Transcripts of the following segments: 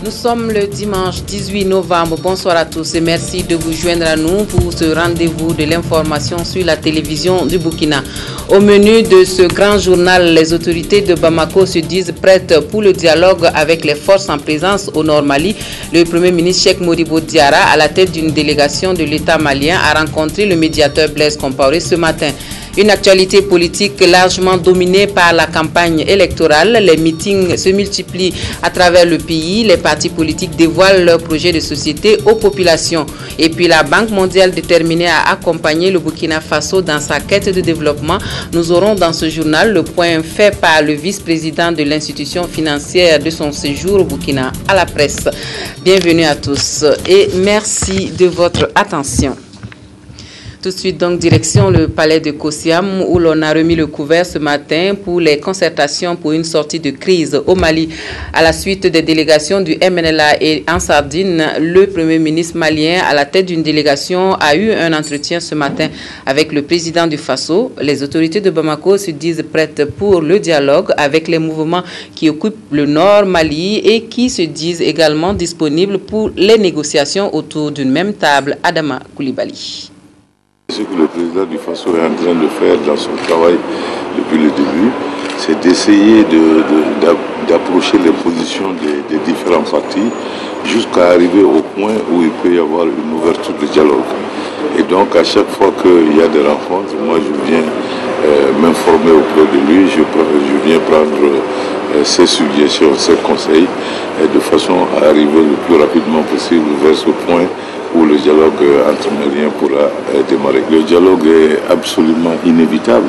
Nous sommes le dimanche 18 novembre. Bonsoir à tous et merci de vous joindre à nous pour ce rendez-vous de l'information sur la télévision du Burkina. Au menu de ce grand journal, les autorités de Bamako se disent prêtes pour le dialogue avec les forces en présence au Nord Mali. Le Premier ministre Cheikh Modibo Diarra, à la tête d'une délégation de l'État malien, a rencontré le médiateur Blaise Compaoré ce matin. Une actualité politique largement dominée par la campagne électorale. Les meetings se multiplient à travers le pays. Les partis politiques dévoilent leurs projets de société aux populations. Et puis la Banque mondiale déterminée à accompagner le Burkina Faso dans sa quête de développement. Nous aurons dans ce journal le point fait par le vice-président de l'institution financière de son séjour au Burkina à la presse. Bienvenue à tous et merci de votre attention. Tout de suite, donc, direction le palais de Kosiam où l'on a remis le couvert ce matin pour les concertations pour une sortie de crise au Mali. À la suite des délégations du MNLA et en Sardine, le Premier ministre malien, à la tête d'une délégation, a eu un entretien ce matin avec le président du Faso. Les autorités de Bamako se disent prêtes pour le dialogue avec les mouvements qui occupent le Nord Mali et qui se disent également disponibles pour les négociations autour d'une même table. Adama Koulibaly. Ce que le président du Faso est en train de faire dans son travail depuis le début, c'est d'essayer d'approcher les positions des différents partis jusqu'à arriver au point où il peut y avoir une ouverture de dialogue. Et donc à chaque fois qu'il y a des rencontres, moi je viens m'informer auprès de lui, je viens prendre ses suggestions, ses conseils, de façon à arriver le plus rapidement possible vers ce point où le dialogue entre Maliens pourra démarrer. Le dialogue est absolument inévitable.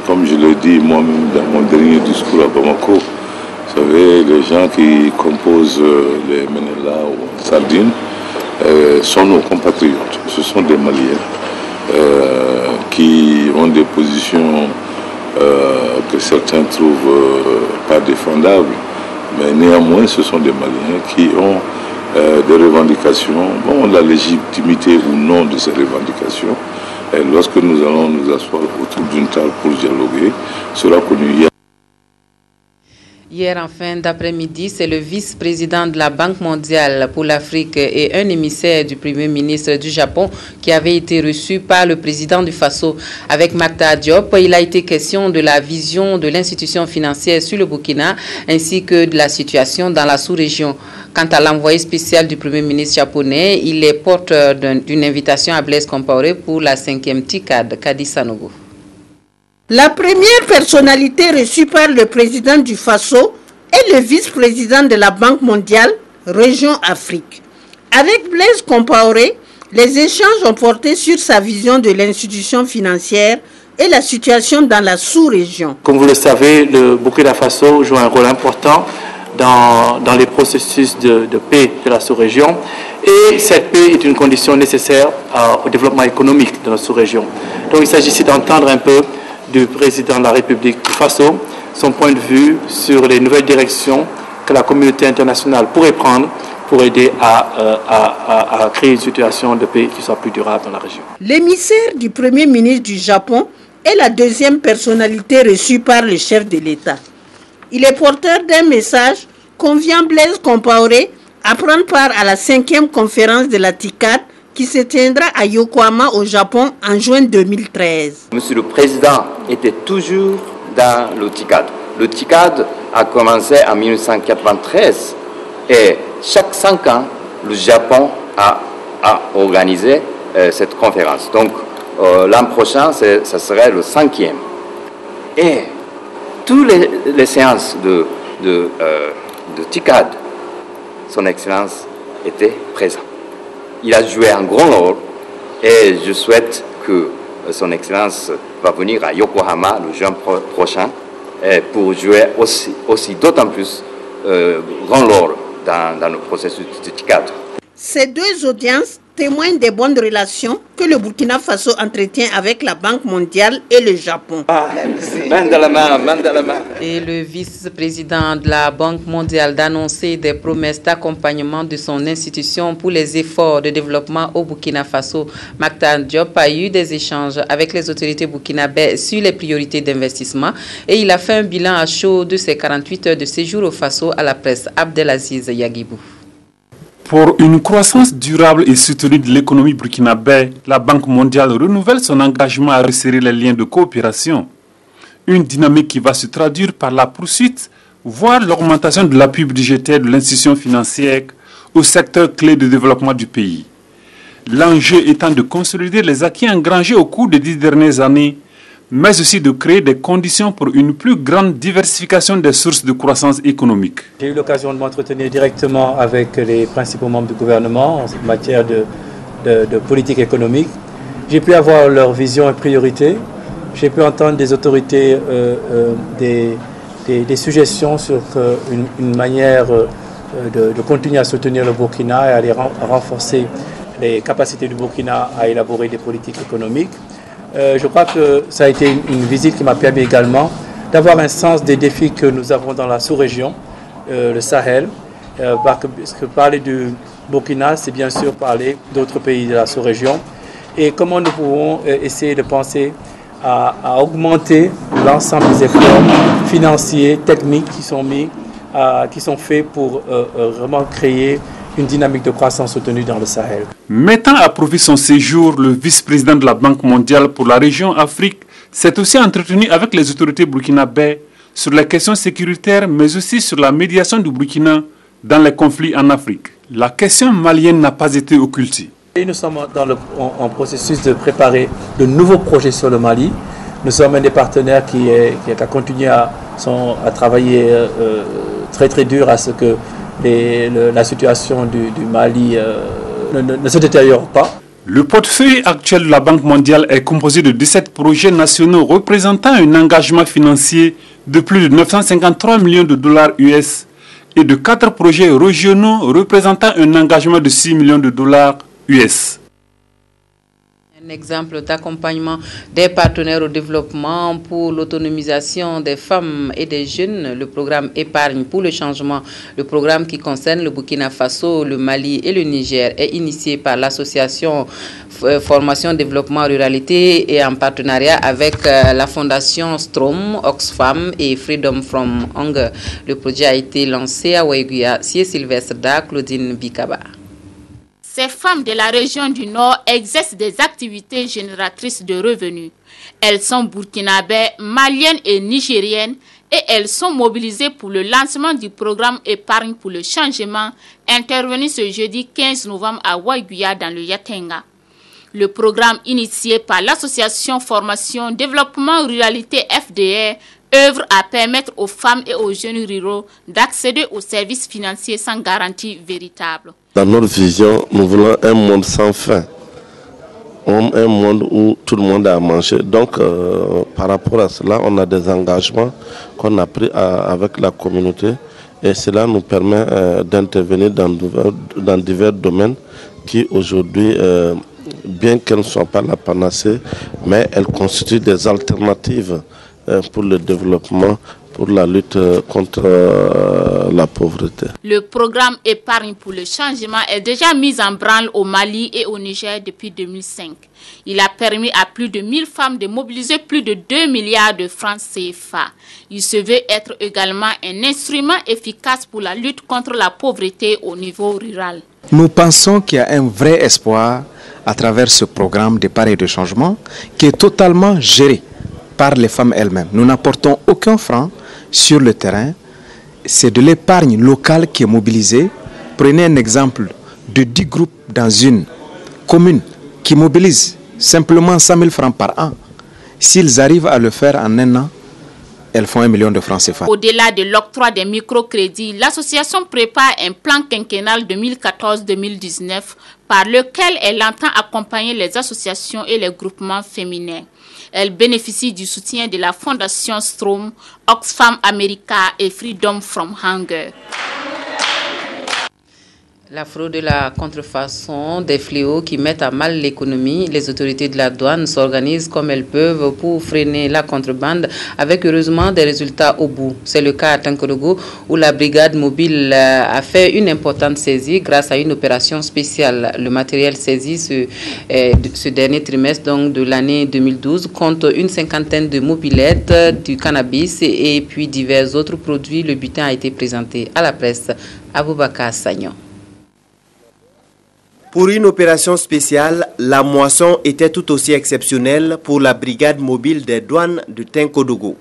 Comme je l'ai dit moi-même dans mon dernier discours à Bamako, vous savez, les gens qui composent les MNLA ou Sardine sont nos compatriotes. Ce sont des Maliens qui ont des positions que certains trouvent pas défendables, mais néanmoins ce sont des Maliens qui ont des revendications, bon, la légitimité ou non de ces revendications, et lorsque nous allons nous asseoir autour d'une table pour dialoguer, sera connu hier. Hier, en fin d'après-midi, c'est le vice-président de la Banque mondiale pour l'Afrique et un émissaire du Premier ministre du Japon qui avait été reçu par le président du Faso. Avec Makta Diop, il a été question de la vision de l'institution financière sur le Burkina ainsi que de la situation dans la sous-région. Quant à l'envoyé spécial du Premier ministre japonais, il est porteur d'une invitation à Blaise Compaoré pour la 5e TICAD, Kadi Sanogo. La première personnalité reçue par le président du Faso est le vice-président de la Banque mondiale, Région Afrique. Avec Blaise Compaoré, les échanges ont porté sur sa vision de l'institution financière et la situation dans la sous-région. Comme vous le savez, le Burkina Faso joue un rôle important dans les processus de paix de la sous-région. Et cette paix est une condition nécessaire au développement économique de notre sous-région. Donc il s'agissait d'entendre un peu du président de la République du Faso son point de vue sur les nouvelles directions que la communauté internationale pourrait prendre pour aider à créer une situation de paix qui soit plus durable dans la région. L'émissaire du Premier ministre du Japon est la deuxième personnalité reçue par le chef de l'État. Il est porteur d'un message conviant Blaise Compaoré à prendre part à la 5e conférence de la TICAD qui se tiendra à Yokohama au Japon en juin 2013. Monsieur le Président était toujours dans le TICAD. Le TICAD a commencé en 1993 et chaque 5 ans, le Japon a organisé cette conférence. Donc l'an prochain, ça serait le 5e. Et toutes les séances de TICAD, son Excellence était présent. Il a joué un grand rôle et je souhaite que son Excellence va venir à Yokohama le juin prochain pour jouer aussi d'autant plus grand rôle dans le processus de TICAD. Ces deux audiences témoigne des bonnes relations que le Burkina Faso entretient avec la Banque mondiale et le Japon. Main dans la main, main dans la main. Et le vice-président de la Banque mondiale d'annoncer des promesses d'accompagnement de son institution pour les efforts de développement au Burkina Faso. Mactar Diop a eu des échanges avec les autorités burkinabées sur les priorités d'investissement et il a fait un bilan à chaud de ses 48 heures de séjour au Faso à la presse. Abdelaziz Yagibou. Pour une croissance durable et soutenue de l'économie burkinabé, la Banque mondiale renouvelle son engagement à resserrer les liens de coopération. Une dynamique qui va se traduire par la poursuite, voire l'augmentation de l'appui budgétaire de l'institution financière au secteur clé de développement du pays. L'enjeu étant de consolider les acquis engrangés au cours des 10 dernières années, mais aussi de créer des conditions pour une plus grande diversification des sources de croissance économique. J'ai eu l'occasion de m'entretenir directement avec les principaux membres du gouvernement en matière de politique économique. J'ai pu avoir leur vision et priorité. J'ai pu entendre des autorités des suggestions sur une manière de continuer à soutenir le Burkina et à renforcer les capacités du Burkina à élaborer des politiques économiques. Je crois que ça a été une visite qui m'a permis également d'avoir un sens des défis que nous avons dans la sous-région, le Sahel. Parce que parler du Burkina, c'est bien sûr parler d'autres pays de la sous-région. Et comment nous pouvons essayer de penser à augmenter l'ensemble des efforts financiers, techniques qui sont faits pour vraiment créer une dynamique de croissance soutenue dans le Sahel. Mettant à profit son séjour, le vice-président de la Banque mondiale pour la région Afrique s'est aussi entretenu avec les autorités burkinabées sur les questions sécuritaires, mais aussi sur la médiation du Burkina dans les conflits en Afrique. La question malienne n'a pas été occultée. Et nous sommes en processus de préparer de nouveaux projets sur le Mali. Nous sommes un des partenaires qui a continué à travailler très très dur à ce que la situation du Mali ne se détériore pas. Le portefeuille actuel de la Banque mondiale est composé de 17 projets nationaux représentant un engagement financier de plus de 953 millions de dollars US et de 4 projets régionaux représentant un engagement de 6 millions de dollars US. Un exemple d'accompagnement des partenaires au développement pour l'autonomisation des femmes et des jeunes, le programme Épargne pour le changement. Le programme qui concerne le Burkina Faso, le Mali et le Niger est initié par l'association Formation, Développement, Ruralité et en partenariat avec la fondation Strom, Oxfam et Freedom from Hunger. Le projet a été lancé à Waiguya, Sylvestre Da, Claudine Bikaba. Ces femmes de la région du Nord exercent des activités génératrices de revenus. Elles sont burkinabées, maliennes et nigériennes et elles sont mobilisées pour le lancement du programme Épargne pour le changement intervenu ce jeudi 15 novembre à Waiguya dans le Yatenga. Le programme initié par l'association Formation, Développement, Ruralité FDR œuvre à permettre aux femmes et aux jeunes ruraux d'accéder aux services financiers sans garantie véritable. Dans notre vision, nous voulons un monde sans fin, un monde où tout le monde a à manger. Donc, par rapport à cela, on a des engagements qu'on a pris avec la communauté et cela nous permet d'intervenir dans divers domaines qui aujourd'hui, bien qu'elles ne soient pas la panacée, mais elles constituent des alternatives pour le développement, pour la lutte contre la pauvreté. Le programme Épargne pour le changement est déjà mis en branle au Mali et au Niger depuis 2005. Il a permis à plus de 1000 femmes de mobiliser plus de 2 milliards de francs CFA. Il se veut être également un instrument efficace pour la lutte contre la pauvreté au niveau rural. Nous pensons qu'il y a un vrai espoir à travers ce programme d'Épargne et de changement qui est totalement géré par les femmes elles-mêmes. Nous n'apportons aucun franc sur le terrain. C'est de l'épargne locale qui est mobilisée. Prenez un exemple de 10 groupes dans une commune qui mobilisent simplement 100 000 francs par an. S'ils arrivent à le faire en un an, elles font 1 million de francs CFA. Au-delà de l'octroi des microcrédits, l'association prépare un plan quinquennal 2014-2019 par lequel elle entend accompagner les associations et les groupements féminins. Elle bénéficie du soutien de la fondation Strom, Oxfam America et Freedom from Hunger. La fraude et la contrefaçon des fléaux qui mettent à mal l'économie. Les autorités de la douane s'organisent comme elles peuvent pour freiner la contrebande avec heureusement des résultats au bout. C'est le cas à Tankodogo où la brigade mobile a fait une importante saisie grâce à une opération spéciale. Le matériel saisi ce dernier trimestre donc, de l'année 2012 compte une cinquantaine de mobylettes, du cannabis et puis divers autres produits. Le butin a été présenté à la presse. Aboubakar Sagnon. Pour une opération spéciale, la moisson était tout aussi exceptionnelle pour la brigade mobile des douanes de Tinkodogo.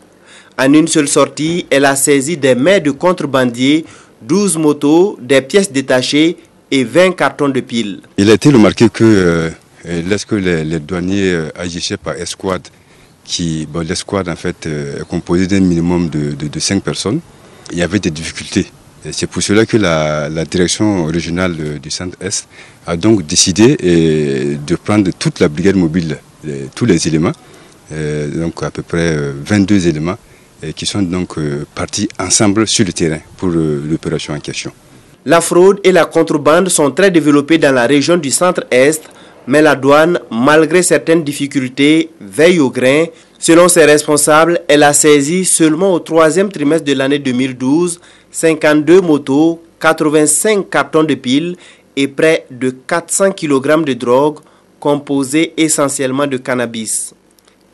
En une seule sortie, elle a saisi des mains de contrebandiers, 12 motos, des pièces détachées et 20 cartons de piles. Il a été remarqué que lorsque les douaniers agissaient par escouade, l'escouade en fait est composée d'un minimum de 5 personnes, il y avait des difficultés. C'est pour cela que la direction régionale du Centre-Est a donc décidé de prendre toute la brigade mobile, tous les éléments, donc à peu près 22 éléments, qui sont donc partis ensemble sur le terrain pour l'opération en question. La fraude et la contrebande sont très développées dans la région du Centre-Est, mais la douane, malgré certaines difficultés, veille au grain. Selon ses responsables, elle a saisi seulement au 3e trimestre de l'année 2012 52 motos, 85 cartons de piles et près de 400 kg de drogue composée essentiellement de cannabis.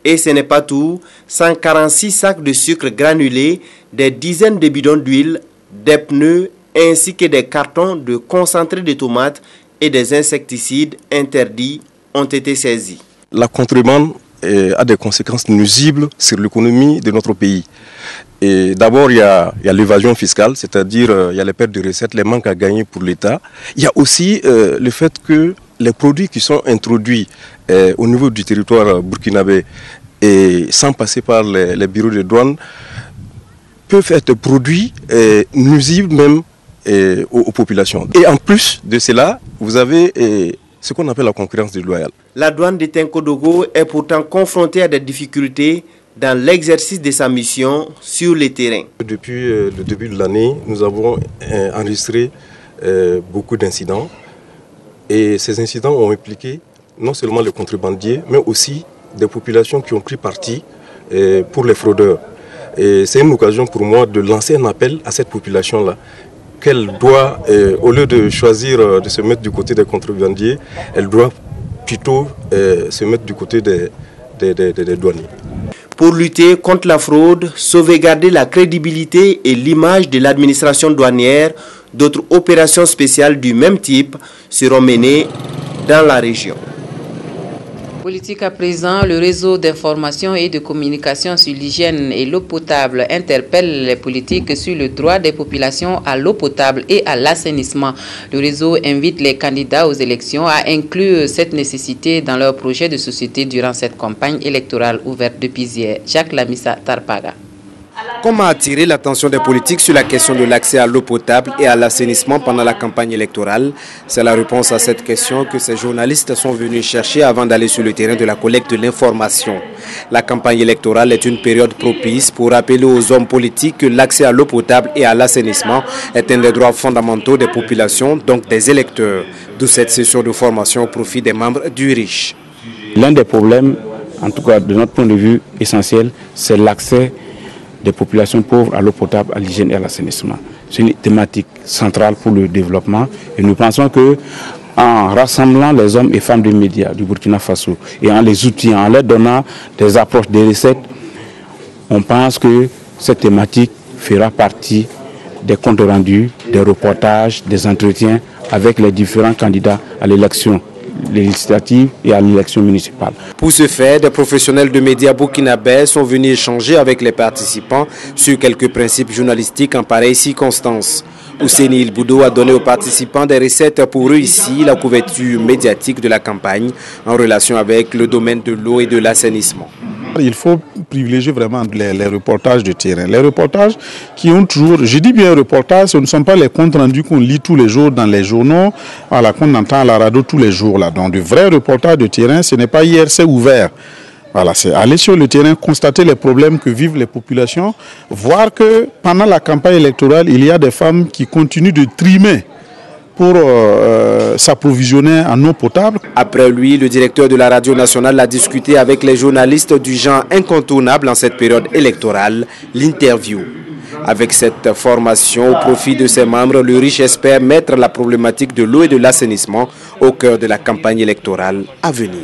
Et ce n'est pas tout, 146 sacs de sucre granulé, des dizaines de bidons d'huile, des pneus ainsi que des cartons de concentré de tomates et des insecticides interdits ont été saisis. La contrebande a des conséquences nuisibles sur l'économie de notre pays. Et d'abord, il y a l'évasion fiscale, c'est-à-dire il y a les pertes de recettes, les manques à gagner pour l'État. Il y a aussi le fait que les produits qui sont introduits au niveau du territoire burkinabé et sans passer par les bureaux de douane peuvent être produits nuisibles même aux populations. Et en plus de cela, vous avez ce qu'on appelle la concurrence déloyale. La douane de Tinkodogo est pourtant confrontée à des difficultés dans l'exercice de sa mission sur le terrain. Depuis le début de l'année, nous avons enregistré beaucoup d'incidents. Et ces incidents ont impliqué non seulement les contrebandiers, mais aussi des populations qui ont pris parti pour les fraudeurs. Et c'est une occasion pour moi de lancer un appel à cette population-là, qu'elle doit, au lieu de choisir de se mettre du côté des contrebandiers, elle doit plutôt se mettre du côté des douaniers. Pour lutter contre la fraude, sauvegarder la crédibilité et l'image de l'administration douanière, d'autres opérations spéciales du même type seront menées dans la région. Politique à présent, le réseau d'information et de communication sur l'hygiène et l'eau potable interpelle les politiques sur le droit des populations à l'eau potable et à l'assainissement. Le réseau invite les candidats aux élections à inclure cette nécessité dans leur projet de société durant cette campagne électorale ouverte depuis hier. Jacques Lamissa Tarpaga. Comment attirer l'attention des politiques sur la question de l'accès à l'eau potable et à l'assainissement pendant la campagne électorale? C'est la réponse à cette question que ces journalistes sont venus chercher avant d'aller sur le terrain de la collecte de l'information. La campagne électorale est une période propice pour rappeler aux hommes politiques que l'accès à l'eau potable et à l'assainissement est un des droits fondamentaux des populations, donc des électeurs. D'où cette session de formation au profit des membres du RICH. L'un des problèmes, en tout cas de notre point de vue essentiel, c'est l'accès des populations pauvres à l'eau potable, à l'hygiène et à l'assainissement. C'est une thématique centrale pour le développement et nous pensons que en rassemblant les hommes et femmes des médias du Burkina Faso et en les outillant, en leur donnant des approches, des recettes, on pense que cette thématique fera partie des comptes rendus, des reportages, des entretiens avec les différents candidats à l'élection législative et à l'élection municipale. Pour ce faire, des professionnels de médias burkinabés sont venus échanger avec les participants sur quelques principes journalistiques en pareille circonstance. Ousseini Il-Boudou a donné aux participants des recettes pour réussir la couverture médiatique de la campagne en relation avec le domaine de l'eau et de l'assainissement. Il faut privilégier vraiment les reportages de terrain. Les reportages qui ont toujours, je dis bien reportages, ce ne sont pas les comptes rendus qu'on lit tous les jours dans les journaux, qu'on entend à la radio tous les jours. Là. Donc de vrais reportages de terrain, ce n'est pas hier, c'est ouvert. Voilà, c'est aller sur le terrain, constater les problèmes que vivent les populations, voir que pendant la campagne électorale, il y a des femmes qui continuent de trimer pour s'approvisionner en eau potable. Après lui, le directeur de la radio nationale a discuté avec les journalistes du genre incontournable en cette période électorale, l'interview. Avec cette formation au profit de ses membres, le riche espère mettre la problématique de l'eau et de l'assainissement au cœur de la campagne électorale à venir.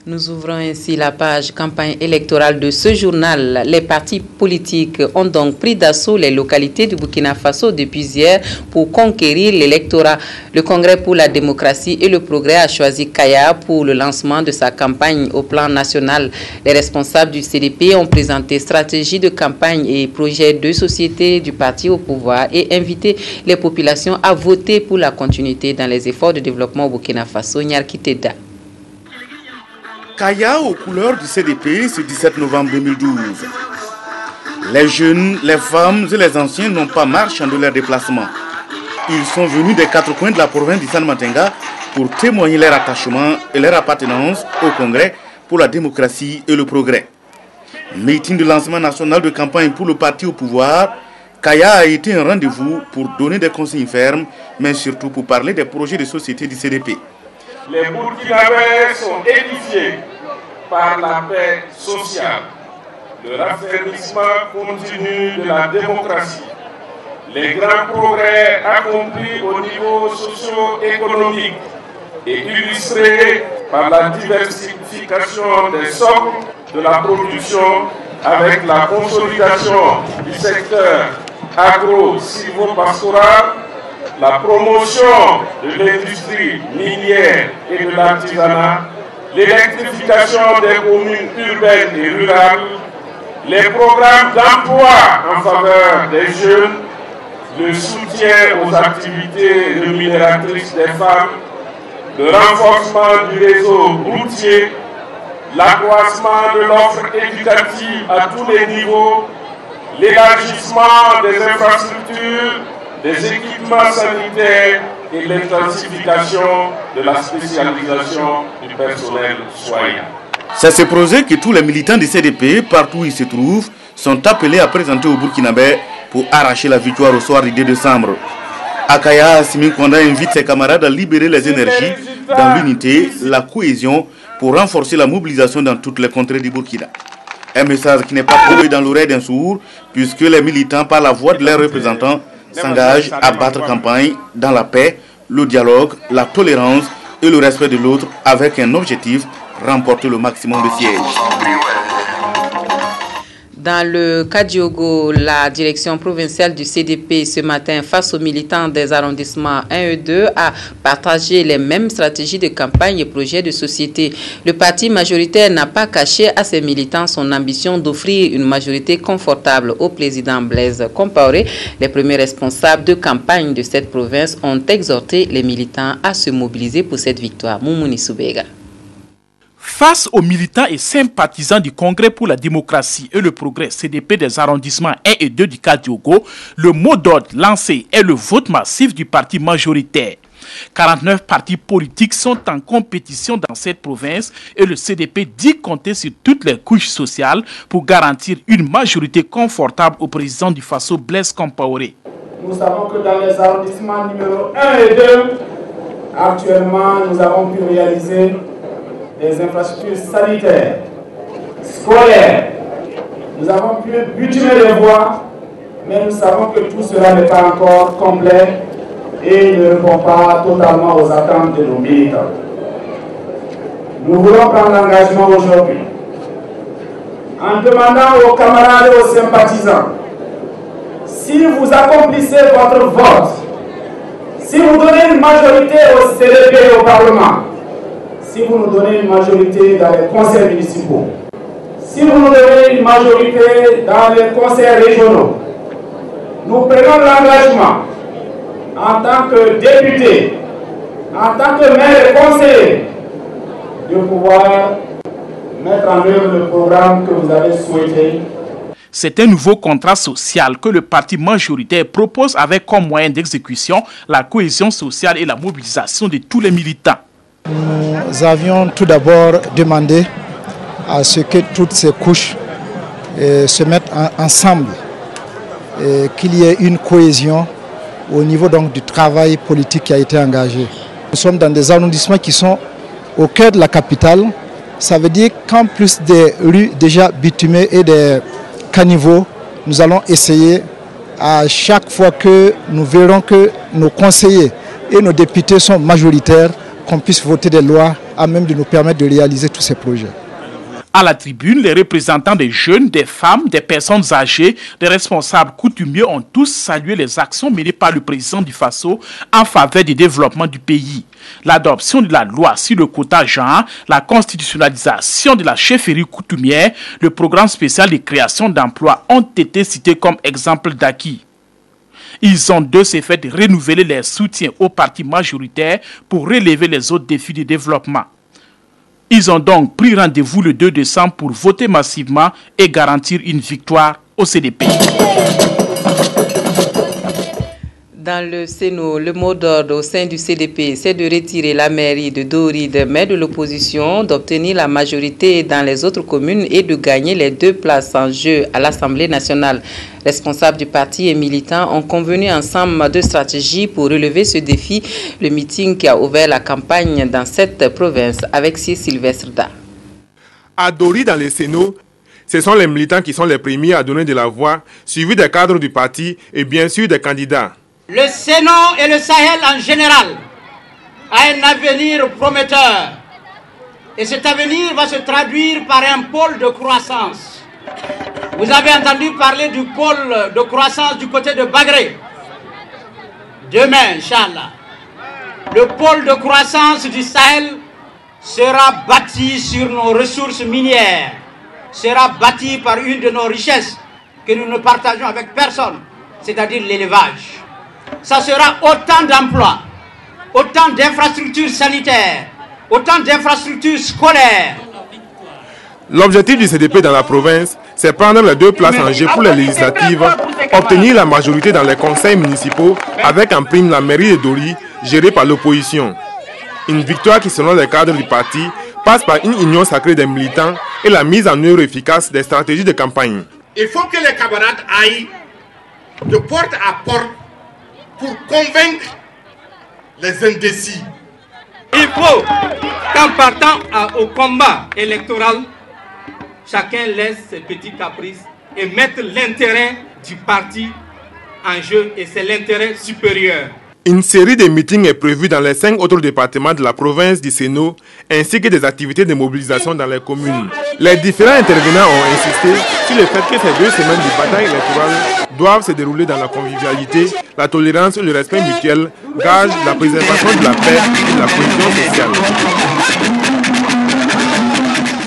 Nous ouvrons ainsi la page campagne électorale de ce journal. Les partis politiques ont donc pris d'assaut les localités du Burkina Faso depuis hier pour conquérir l'électorat. Le Congrès pour la démocratie et le progrès a choisi Kaya pour le lancement de sa campagne au plan national. Les responsables du CDP ont présenté stratégie de campagne et projets de société du parti au pouvoir et invité les populations à voter pour la continuité dans les efforts de développement au Burkina Faso. Nyarki Teda. Kaya aux couleurs du CDP ce 17 novembre 2012. Les jeunes, les femmes et les anciens n'ont pas marchandé leur déplacement. Ils sont venus des quatre coins de la province du San-Matenga pour témoigner leur attachement et leur appartenance au Congrès pour la démocratie et le progrès. Meeting de lancement national de campagne pour le parti au pouvoir, Kaya a été un rendez-vous pour donner des consignes fermes, mais surtout pour parler des projets de société du CDP. Les Burkinabés sont édifiés par la paix sociale, le raffermissement continu de la démocratie, les grands progrès accomplis au niveau socio-économique et illustrés par la diversification des socles de la production avec la consolidation du secteur agro-silvopastoral, la promotion de l'industrie minière et de l'artisanat, l'électrification des communes urbaines et rurales, les programmes d'emploi en faveur des jeunes, le soutien aux activités rémunératrices des femmes, le renforcement du réseau routier, l'accroissement de l'offre éducative à tous les niveaux, l'élargissement des infrastructures, des équipements sanitaires et l'intensification de la spécialisation du personnel soignant. C'est ce projet que tous les militants du CDP, partout où ils se trouvent, sont appelés à présenter au Burkinabé pour arracher la victoire au soir du 2 décembre. Akaya Assimi Konda invite ses camarades à libérer les énergies dans l'unité, la cohésion, pour renforcer la mobilisation dans toutes les contrées du Burkina. Un message qui n'est pas tombé dans l'oreille d'un sourd, puisque les militants, par la voix de leurs représentants, s'engagent à battre campagne dans la paix, le dialogue, la tolérance et le respect de l'autre avec un objectif, remporter le maximum de sièges. Dans le Kadiogo, la direction provinciale du CDP ce matin, face aux militants des arrondissements 1 et 2, a partagé les mêmes stratégies de campagne et projets de société. Le parti majoritaire n'a pas caché à ses militants son ambition d'offrir une majorité confortable au président Blaise Compaoré. Les premiers responsables de campagne de cette province ont exhorté les militants à se mobiliser pour cette victoire. Moumouni Soubega. Face aux militants et sympathisants du Congrès pour la démocratie et le progrès CDP des arrondissements 1 et 2 du Kadiogo, le mot d'ordre lancé est le vote massif du parti majoritaire. 49 partis politiques sont en compétition dans cette province et le CDP dit compter sur toutes les couches sociales pour garantir une majorité confortable au président du Faso Blaise Compaoré. Nous savons que dans les arrondissements numéro 1 et 2, actuellement nous avons pu réaliser des infrastructures sanitaires, scolaires. Nous avons pu butiner les voies, mais nous savons que tout cela n'est pas encore complet et ne répond pas totalement aux attentes de nos militants. Nous voulons prendre l'engagement aujourd'hui en demandant aux camarades et aux sympathisants, si vous accomplissez votre vote, si vous donnez une majorité au CDP et au Parlement, si vous nous donnez une majorité dans les conseils municipaux, si vous nous donnez une majorité dans les conseils régionaux, nous prenons l'engagement en tant que députés, en tant que maire et conseiller, de pouvoir mettre en œuvre le programme que vous avez souhaité. C'est un nouveau contrat social que le parti majoritaire propose avec comme moyen d'exécution la cohésion sociale et la mobilisation de tous les militants. Nous avions tout d'abord demandé à ce que toutes ces couches se mettent ensemble, qu'il y ait une cohésion au niveau donc du travail politique qui a été engagé. Nous sommes dans des arrondissements qui sont au cœur de la capitale. Ça veut dire qu'en plus des rues déjà bitumées et des caniveaux, nous allons essayer à chaque fois que nous verrons que nos conseillers et nos députés sont majoritaires, qu'on puisse voter des lois à même de nous permettre de réaliser tous ces projets. À la tribune, les représentants des jeunes, des femmes, des personnes âgées, des responsables coutumiers ont tous salué les actions menées par le président du Faso en faveur du développement du pays. L'adoption de la loi sur le quota genre, la constitutionnalisation de la chefferie coutumière, le programme spécial de création d'emplois ont été cités comme exemple d'acquis. Ils ont de ce fait renouvelé leur soutien au parti majoritaire pour relever les autres défis de développement. Ils ont donc pris rendez-vous le 2 décembre pour voter massivement et garantir une victoire au CDP. Dans le Sénat, le mot d'ordre au sein du CDP, c'est de retirer la mairie de Doride, mais de l'opposition, d'obtenir la majorité dans les autres communes et de gagner les 2 places en jeu à l'Assemblée nationale. Responsables du parti et militants ont convenu ensemble de stratégies pour relever ce défi. Le meeting qui a ouvert la campagne dans cette province avec Sylvestre Da. À Dori, dans les Sénats, ce sont les militants qui sont les premiers à donner de la voix, suivis des cadres du parti et bien sûr des candidats. Le Sénat et le Sahel en général a un avenir prometteur. Et cet avenir va se traduire par un pôle de croissance. Vous avez entendu parler du pôle de croissance du côté de Bagré. Demain, Inch'Allah, le pôle de croissance du Sahel sera bâti sur nos ressources minières, sera bâti par une de nos richesses que nous ne partageons avec personne, c'est-à-dire l'élevage. Ça sera autant d'emplois, autant d'infrastructures sanitaires, autant d'infrastructures scolaires. L'objectif du CDP dans la province, c'est prendre les 2 places en jeu pour les législatives, obtenir la majorité dans les conseils municipaux avec en prime la mairie de Dori, gérée par l'opposition. Une victoire qui, selon les cadres du parti, passe par une union sacrée des militants et la mise en œuvre efficace des stratégies de campagne. Il faut que les camarades aillent de porte à porte pour convaincre les indécis. Il faut qu'en partant au combat électoral, chacun laisse ses petits caprices et mette l'intérêt du parti en jeu, et c'est l'intérêt supérieur. Une série de meetings est prévue dans les 5 autres départements de la province du Sénat, ainsi que des activités de mobilisation dans les communes. Les différents intervenants ont insisté sur le fait que ces 2 semaines de bataille électorale doivent se dérouler dans la convivialité, la tolérance et le respect mutuel, gage de la préservation de la paix et de la cohésion sociale.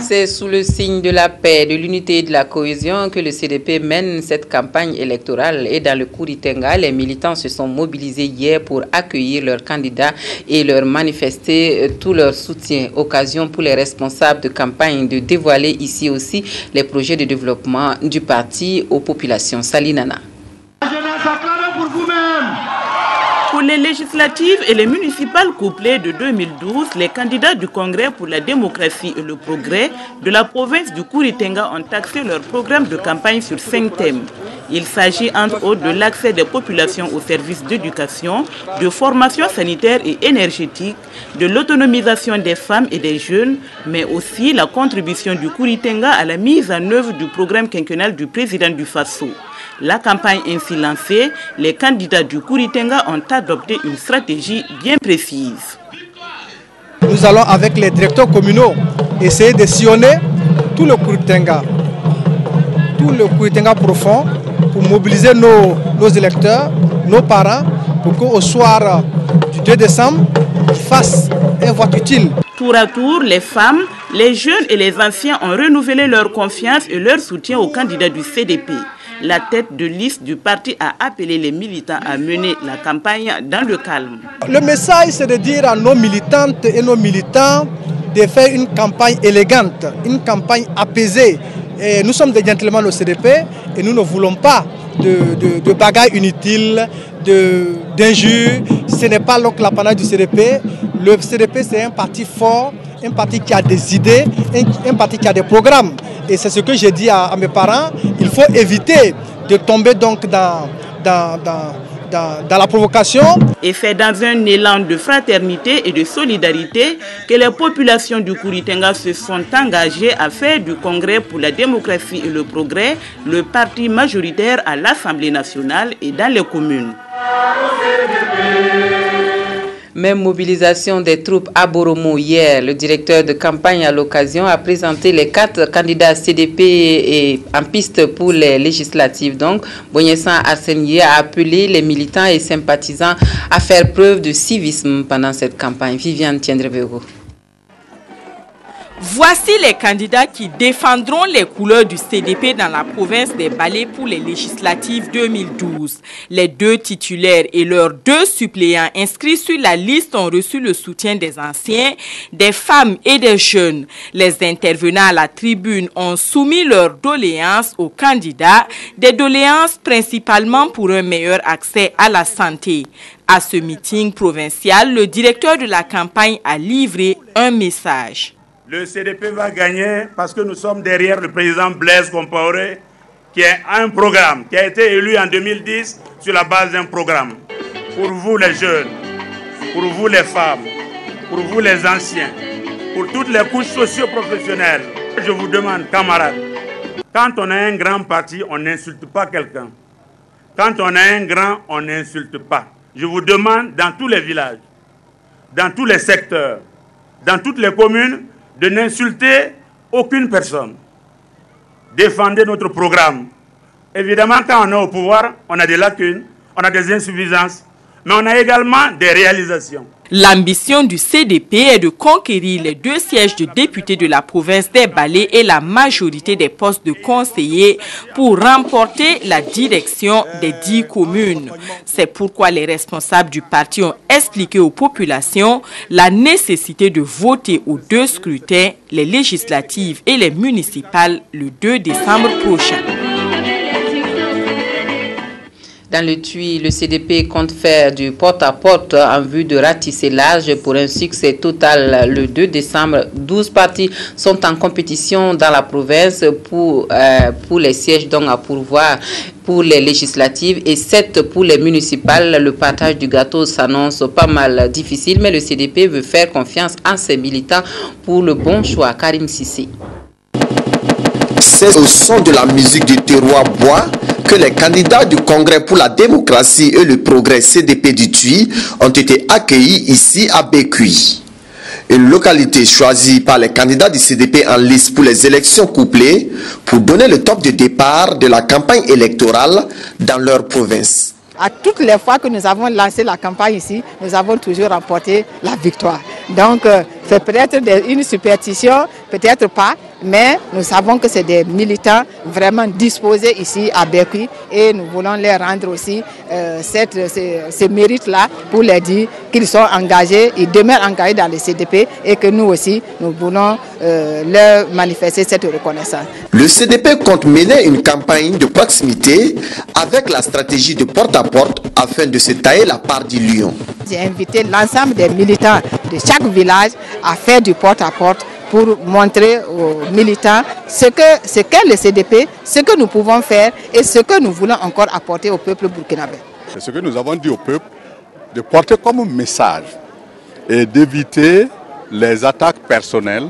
C'est sous le signe de la paix, de l'unité et de la cohésion que le CDP mène cette campagne électorale. Et dans le Kouritenga, les militants se sont mobilisés hier pour accueillir leurs candidats et leur manifester tout leur soutien. Occasion pour les responsables de campagne de dévoiler ici aussi les projets de développement du parti aux populations. Salinana. Pour les législatives et les municipales couplées de 2012, les candidats du Congrès pour la démocratie et le progrès de la province du Kouritenga ont axé leur programme de campagne sur 5 thèmes. Il s'agit entre autres de l'accès des populations aux services d'éducation, de formation sanitaire et énergétique, de l'autonomisation des femmes et des jeunes, mais aussi la contribution du Kouritenga à la mise en œuvre du programme quinquennal du président du Faso. La campagne ainsi lancée, les candidats du Kouritenga ont adopté une stratégie bien précise. Nous allons avec les directeurs communaux essayer de sillonner tout le Kouritenga profond, pour mobiliser nos électeurs, nos parents, pour qu'au soir du 2 décembre, ils fassent un vote utile. Tour à tour, les femmes, les jeunes et les anciens ont renouvelé leur confiance et leur soutien aux candidats du CDP. La tête de liste du parti a appelé les militants à mener la campagne dans le calme. Le message, c'est de dire à nos militantes et nos militants de faire une campagne élégante, une campagne apaisée. Et nous sommes des gentlemen au CDP et nous ne voulons pas de bagarres inutiles, d'injures. Ce n'est pas l'apanage du CDP. Le CDP, c'est un parti fort, un parti qui a des idées, un parti qui a des programmes. Et c'est ce que j'ai dit à mes parents. Il faut éviter de tomber donc dans dans la provocation. Et c'est dans un élan de fraternité et de solidarité que les populations du Kouritenga se sont engagées à faire du Congrès pour la démocratie et le progrès le parti majoritaire à l'Assemblée nationale et dans les communes. Même mobilisation des troupes à Boromo hier. Le directeur de campagne à l'occasion a présenté les 4 candidats CDP et en piste pour les législatives. Donc, Bognessan Arsenier a appelé les militants et sympathisants à faire preuve de civisme pendant cette campagne. Viviane Tiendrevego. Voici les candidats qui défendront les couleurs du CDP dans la province des Balais pour les législatives 2012. Les 2 titulaires et leurs 2 suppléants inscrits sur la liste ont reçu le soutien des anciens, des femmes et des jeunes. Les intervenants à la tribune ont soumis leurs doléances aux candidats, des doléances principalement pour un meilleur accès à la santé. À ce meeting provincial, le directeur de la campagne a livré un message. Le CDP va gagner parce que nous sommes derrière le président Blaise Compaoré qui a un programme, qui a été élu en 2010 sur la base d'un programme. Pour vous les jeunes, pour vous les femmes, pour vous les anciens, pour toutes les couches socio-professionnelles. Je vous demande, camarades, quand on a un grand parti, on n'insulte pas quelqu'un. Quand on a un grand, on n'insulte pas. Je vous demande, dans tous les villages, dans tous les secteurs, dans toutes les communes, de n'insulter aucune personne. Défendez notre programme. Évidemment, quand on est au pouvoir, on a des lacunes, on a des insuffisances, mais on a également des réalisations. L'ambition du CDP est de conquérir les 2 sièges de députés de la province des Balais et la majorité des postes de conseillers pour remporter la direction des 10 communes. C'est pourquoi les responsables du parti ont expliqué aux populations la nécessité de voter aux 2 scrutins, les législatives et les municipales, le 2 décembre prochain. Dans le TUI, le CDP compte faire du porte-à-porte en vue de ratisser large pour un succès total le 2 décembre. 12 partis sont en compétition dans la province pour les sièges donc à pourvoir pour les législatives et 7 pour les municipales. Le partage du gâteau s'annonce pas mal difficile, mais le CDP veut faire confiance en ses militants pour le bon choix. Karim Sissé. C'est au son de la musique du terroir bois que les candidats du Congrès pour la démocratie et le progrès CDP du TUI ont été accueillis ici à Bécuy. Une localité choisie par les candidats du CDP en liste pour les élections couplées pour donner le top de départ de la campagne électorale dans leur province. À toutes les fois que nous avons lancé la campagne ici, nous avons toujours remporté la victoire. Donc, c'est peut-être une superstition, peut-être pas, mais nous savons que c'est des militants vraiment disposés ici à Bécuy et nous voulons leur rendre aussi ces mérites-là pour leur dire qu'ils sont engagés, ils demeurent engagés dans le CDP et que nous aussi, nous voulons leur manifester cette reconnaissance. Le CDP compte mener une campagne de proximité avec la stratégie de porte-à-porte afin de se tailler la part du lion. J'ai invité l'ensemble des militants de chaque village à faire du porte-à-porte pour montrer aux militants ce qu'est le CDP, ce que nous pouvons faire et ce que nous voulons encore apporter au peuple burkinabé. C'est ce que nous avons dit au peuple, de porter comme message et d'éviter les attaques personnelles,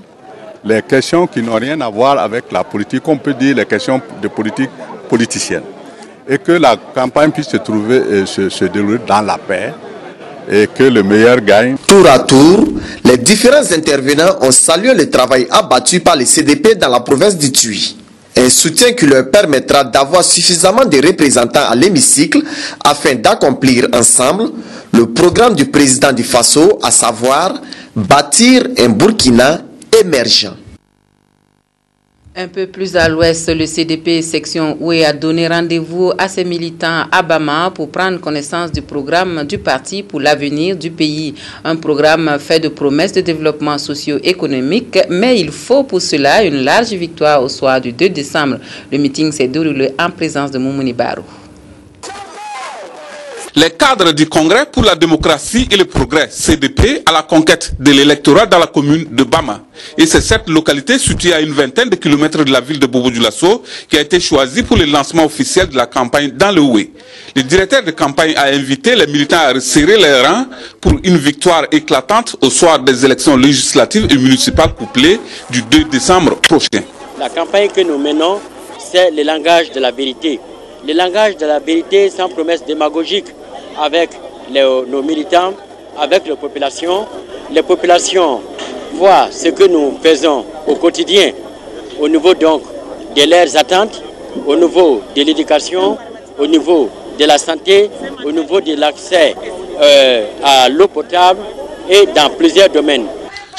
les questions qui n'ont rien à voir avec la politique, on peut dire les questions de politique politicienne. Et que la campagne puisse se dérouler dans la paix et que le meilleur gagne. Tour à tour, les différents intervenants ont salué le travail abattu par les CDP dans la province du TUI. Un soutien qui leur permettra d'avoir suffisamment de représentants à l'hémicycle afin d'accomplir ensemble le programme du président du Faso, à savoir bâtir un Burkina émergent. Un peu plus à l'ouest, le CDP section Oué a donné rendez-vous à ses militants à Bama pour prendre connaissance du programme du parti pour l'avenir du pays. Un programme fait de promesses de développement socio-économique, mais il faut pour cela une large victoire au soir du 2 décembre. Le meeting s'est déroulé en présence de Moumouni Barou. Les cadres du Congrès pour la démocratie et le progrès, CDP, à la conquête de l'électorat dans la commune de Bama. Et c'est cette localité située à une vingtaine de kilomètres de la ville de Bobo-Dioulasso qui a été choisie pour le lancement officiel de la campagne dans le Oué. Le directeur de campagne a invité les militants à resserrer les rangs pour une victoire éclatante au soir des élections législatives et municipales couplées du 2 décembre prochain. La campagne que nous menons, c'est le langage de la vérité. Le langage de la vérité sans promesse démagogique avec nos militants, avec les populations. Les populations voient ce que nous faisons au quotidien au niveau donc de leurs attentes, au niveau de l'éducation, au niveau de la santé, au niveau de l'accès à l'eau potable et dans plusieurs domaines.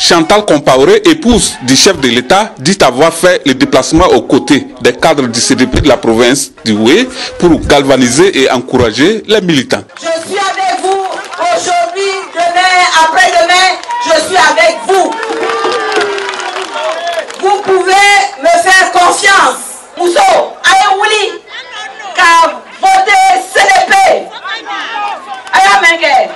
Chantal Compaoré, épouse du chef de l'État, dit avoir fait le déplacement aux côtés des cadres du CDP de la province du Oué pour galvaniser et encourager les militants. Je suis avec vous aujourd'hui, demain, après-demain, je suis avec vous. Vous pouvez me faire confiance. Mousso, Ayouli, car votez CDP. Ayamengue.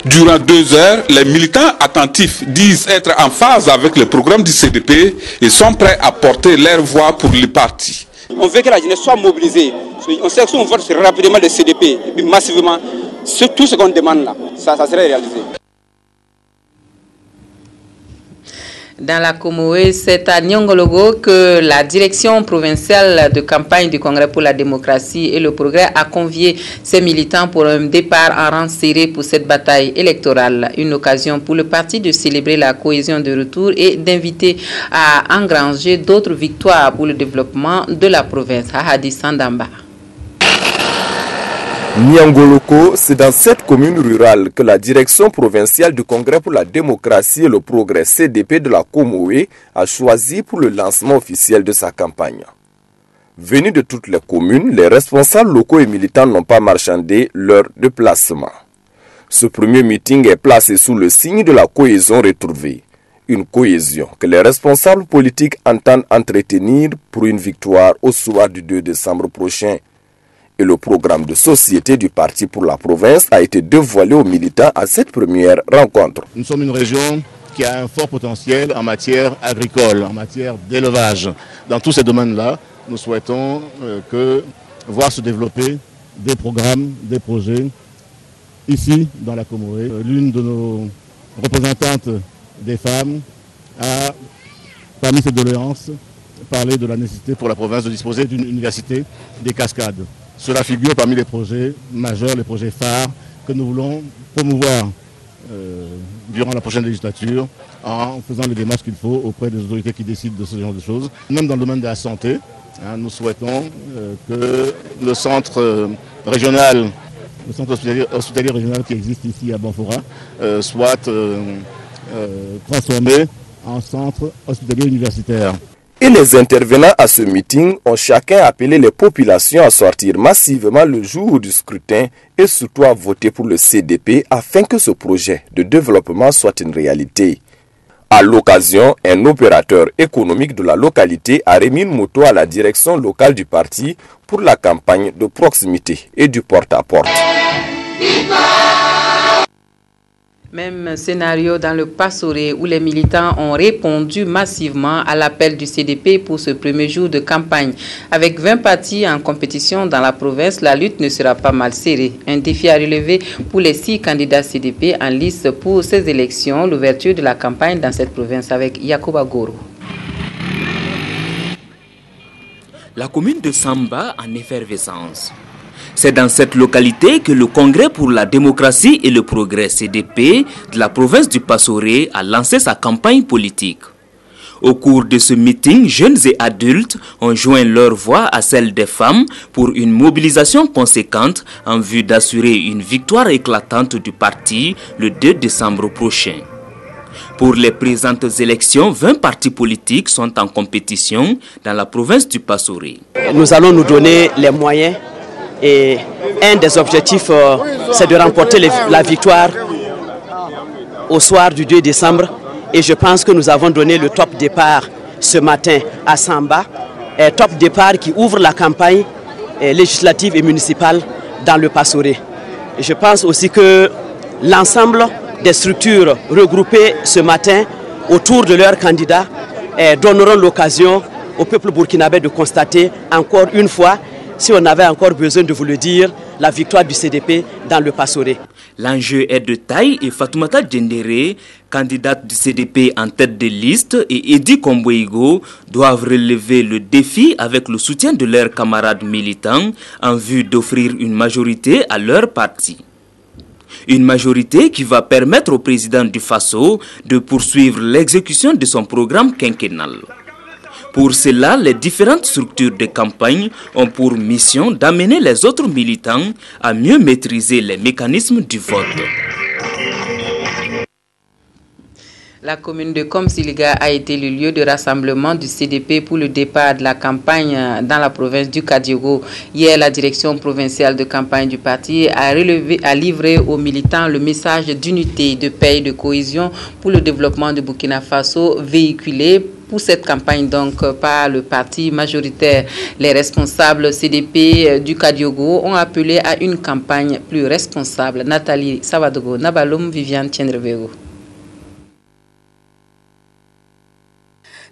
Durant 2 heures, les militants attentifs disent être en phase avec le programme du CDP et sont prêts à porter leur voix pour le parti. On veut que la jeunesse soit mobilisée. On sait que si on vote rapidement le CDP et puis massivement, tout ce qu'on demande là, ça serait réalisé. Dans la Comoé, c'est à Nyongologo que la direction provinciale de campagne du Congrès pour la démocratie et le progrès a convié ses militants pour un départ en rang serré pour cette bataille électorale. Une occasion pour le parti de célébrer la cohésion de retour et d'inviter à engranger d'autres victoires pour le développement de la province. Hahadi Sandamba. Nyangoloko, c'est dans cette commune rurale que la direction provinciale du Congrès pour la démocratie et le progrès CDP de la Comoé a choisi pour le lancement officiel de sa campagne. Venus de toutes les communes, les responsables locaux et militants n'ont pas marchandé leur déplacement. Ce premier meeting est placé sous le signe de la cohésion retrouvée. Une cohésion que les responsables politiques entendent entretenir pour une victoire au soir du 2 décembre prochain. Et le programme de société du parti pour la province a été dévoilé aux militants à cette première rencontre. Nous sommes une région qui a un fort potentiel en matière agricole, en matière d'élevage. Dans tous ces domaines-là, nous souhaitons voir se développer des programmes, des projets ici dans la Comoé. L'une de nos représentantes des femmes a, parmi ses doléances, parlé de la nécessité pour la province de disposer d'une université des Cascades. Cela figure parmi les projets majeurs, les projets phares que nous voulons promouvoir durant la prochaine législature en faisant les démarches qu'il faut auprès des autorités qui décident de ce genre de choses. Même dans le domaine de la santé, nous souhaitons que le centre régional, le centre hospitalier régional qui existe ici à Banfora soit transformé en centre hospitalier universitaire. Et les intervenants à ce meeting ont chacun appelé les populations à sortir massivement le jour du scrutin et surtout à voter pour le CDP afin que ce projet de développement soit une réalité. À l'occasion, un opérateur économique de la localité a remis une moto à la direction locale du parti pour la campagne de proximité et du porte-à-porte. Même scénario dans le Passoré où les militants ont répondu massivement à l'appel du CDP pour ce premier jour de campagne. Avec 20 partis en compétition dans la province, la lutte ne sera pas mal serrée. Un défi à relever pour les 6 candidats CDP en lice pour ces élections, l'ouverture de la campagne dans cette province avec Yacoba Goro. La commune de Samba en effervescence. C'est dans cette localité que le Congrès pour la démocratie et le progrès CDP de la province du Passoré a lancé sa campagne politique. Au cours de ce meeting, jeunes et adultes ont joint leur voix à celle des femmes pour une mobilisation conséquente en vue d'assurer une victoire éclatante du parti le 2 décembre prochain. Pour les présentes élections, 20 partis politiques sont en compétition dans la province du Passoré. Nous allons nous donner les moyens. Et un des objectifs, c'est de remporter la victoire au soir du 2 décembre. Et je pense que nous avons donné le top départ ce matin à Samba. Un top départ qui ouvre la campagne législative et municipale dans le Passoré. je pense aussi que l'ensemble des structures regroupées ce matin autour de leurs candidats donneront l'occasion au peuple burkinabé de constater encore une fois, si on avait encore besoin de vous le dire, la victoire du CDP dans le Passoré. L'enjeu est de taille et Fatoumata Djendéré, candidate du CDP en tête de liste, et Edi Komboigo doivent relever le défi avec le soutien de leurs camarades militants en vue d'offrir une majorité à leur parti. Une majorité qui va permettre au président du Faso de poursuivre l'exécution de son programme quinquennal. Pour cela, les différentes structures de campagne ont pour mission d'amener les autres militants à mieux maîtriser les mécanismes du vote. La commune de Komsilga a été le lieu de rassemblement du CDP pour le départ de la campagne dans la province du Kadiogo. Hier, la direction provinciale de campagne du parti a livré aux militants le message d'unité, de paix et de cohésion pour le développement de Burkina Faso, véhiculé pour cette campagne donc par le parti majoritaire. Les responsables CDP du Kadiogo ont appelé à une campagne plus responsable. Nathalie Savadogo, Nabaloum, Viviane Tiendrevego.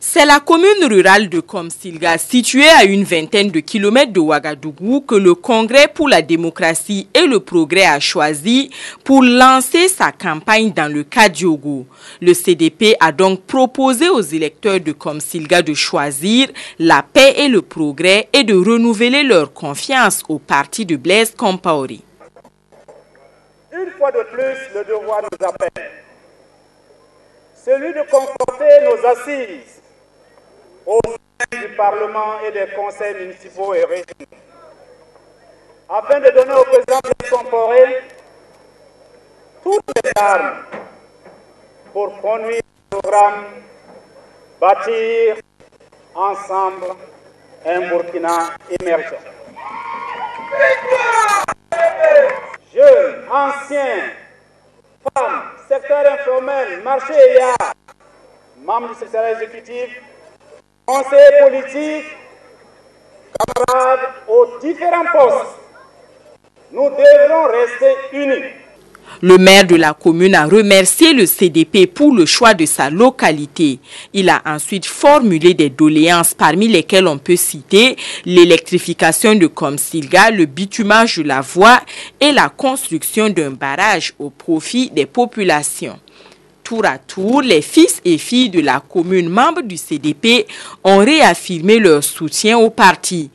C'est la commune rurale de Komsilga, située à une vingtaine de kilomètres de Ouagadougou, que le Congrès pour la démocratie et le progrès a choisi pour lancer sa campagne dans le Kadiogo. Le CDP a donc proposé aux électeurs de Komsilga de choisir la paix et le progrès et de renouveler leur confiance au parti de Blaise Compaoré. Une fois de plus, le devoir nous appelle. Celui de conforter nos assises au sein du Parlement et des conseils municipaux et régionaux, afin de donner au président Blaise Compaoré toutes les armes pour conduire le programme, bâtir ensemble un Burkina émergent. Jeunes, anciens, femmes, secteur informel, marché et art, membres du secrétariat exécutif, conseillers politiques, camarades aux différents postes, nous devrons rester unis. Le maire de la commune a remercié le CDP pour le choix de sa localité. Il a ensuite formulé des doléances parmi lesquelles on peut citer l'électrification de Komsilga, le bitumage de la voie et la construction d'un barrage au profit des populations. Tour à tour, les fils et filles de la commune membres du CDP ont réaffirmé leur soutien au parti.